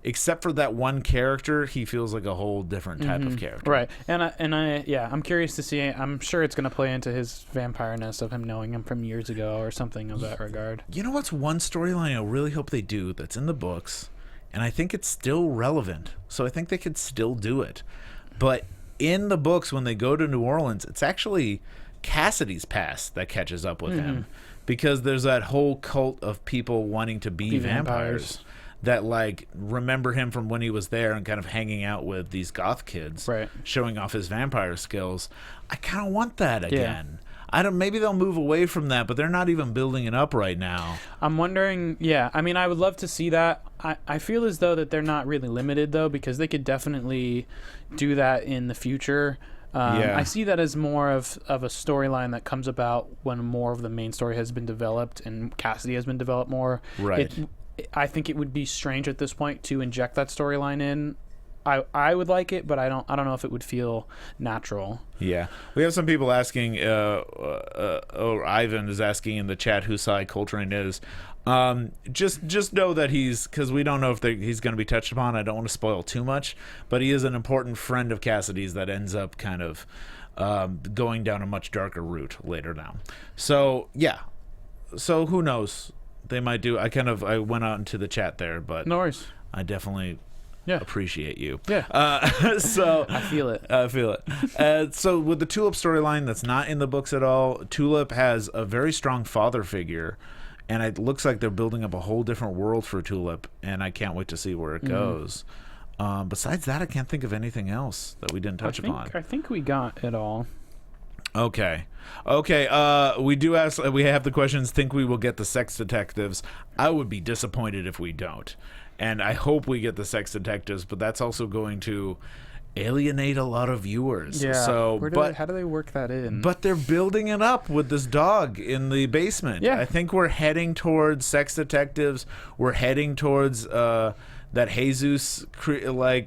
except for that one character, he feels like a whole different type of character. Right. And I'm curious to see. I'm sure it's going to play into his vampireness of him knowing him from years ago or something of that regard. You know what's one storyline I really hope they do that's in the books, and I think it's still relevant. So I think they could still do it. But in the books, when they go to New Orleans, it's actually Cassidy's past that catches up with him, because there's that whole cult of people wanting to be vampires. That like remember him from when he was there and kind of hanging out with these goth kids, showing off his vampire skills. I kind of want that again. Maybe they'll move away from that, but they're not even building it up right now. I'm wondering. Yeah, I mean, I would love to see that. I feel as though that they're not really limited though, because they could definitely do that in the future. I see that as more of a storyline that comes about when more of the main story has been developed and Cassidy has been developed more. Right. I think it would be strange at this point to inject that storyline in I would like it, but I don't know if it would feel natural. Yeah, we have some people asking. Ivan is asking in the chat who Cy Coltrane is. Just know that because we don't know if he's going to be touched upon. I don't want to spoil too much, but he is an important friend of Cassidy's that ends up kind of going down a much darker route later down. So yeah, so who knows? They might do. I went out into the chat there, but no worries. I definitely appreciate you. Yeah. So I feel it. So with the Tulip storyline that's not in the books at all, Tulip has a very strong father figure, and it looks like they're building up a whole different world for Tulip, and I can't wait to see where it goes. Besides that, I can't think of anything else that we didn't touch upon. I think we got it all. Okay. We have the questions. Think we will get the sex detectives? I would be disappointed if we don't, and I hope we get the sex detectives. But that's also going to alienate a lot of viewers. Yeah. So, how do they work that in? But they're building it up with this dog in the basement. Yeah. I think we're heading towards sex detectives. We're heading towards that Jesus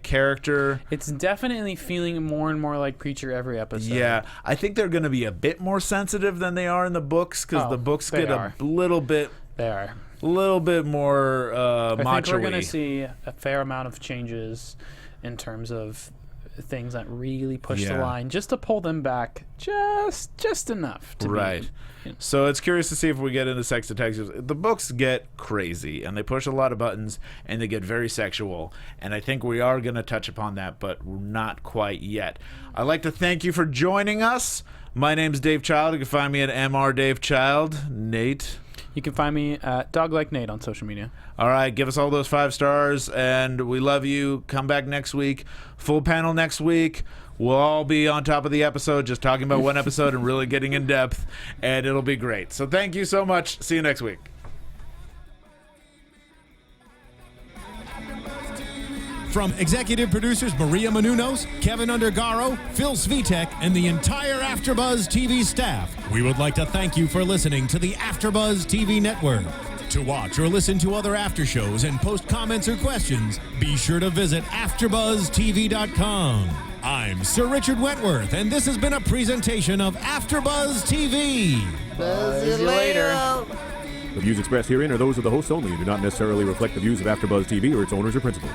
character. It's definitely feeling more and more like Preacher every episode. Yeah, I think they're going to be a bit more sensitive than they are in the books, because the books get a little bit. They are. A little bit more macho-y. I think we're going to see a fair amount of changes in terms of things that really push the line, just to pull them back just enough to right. So it's curious to see if we get into sex detectives. The books get crazy, and they push a lot of buttons, and they get very sexual, and I think we are going to touch upon that, but not quite yet. I'd like to thank you for joining us. My name's Dave Child. You can find me at MR Dave Child. Nate? You can find me at DogLikeNate on social media. All right, give us all those 5 stars, and we love you. Come back next week. Full panel next week. We'll all be on top of the episode, just talking about one episode and really getting in depth, and it'll be great. So thank you so much. See you next week. From executive producers Maria Menounos, Kevin Undergaro, Phil Svitek, and the entire AfterBuzz TV staff, we would like to thank you for listening to the AfterBuzz TV network. To watch or listen to other after shows and post comments or questions, be sure to visit AfterBuzzTV.com. I'm Sir Richard Wentworth, and this has been a presentation of AfterBuzz TV. Buzz you later. The views expressed herein are those of the hosts only and do not necessarily reflect the views of AfterBuzz TV or its owners or principals.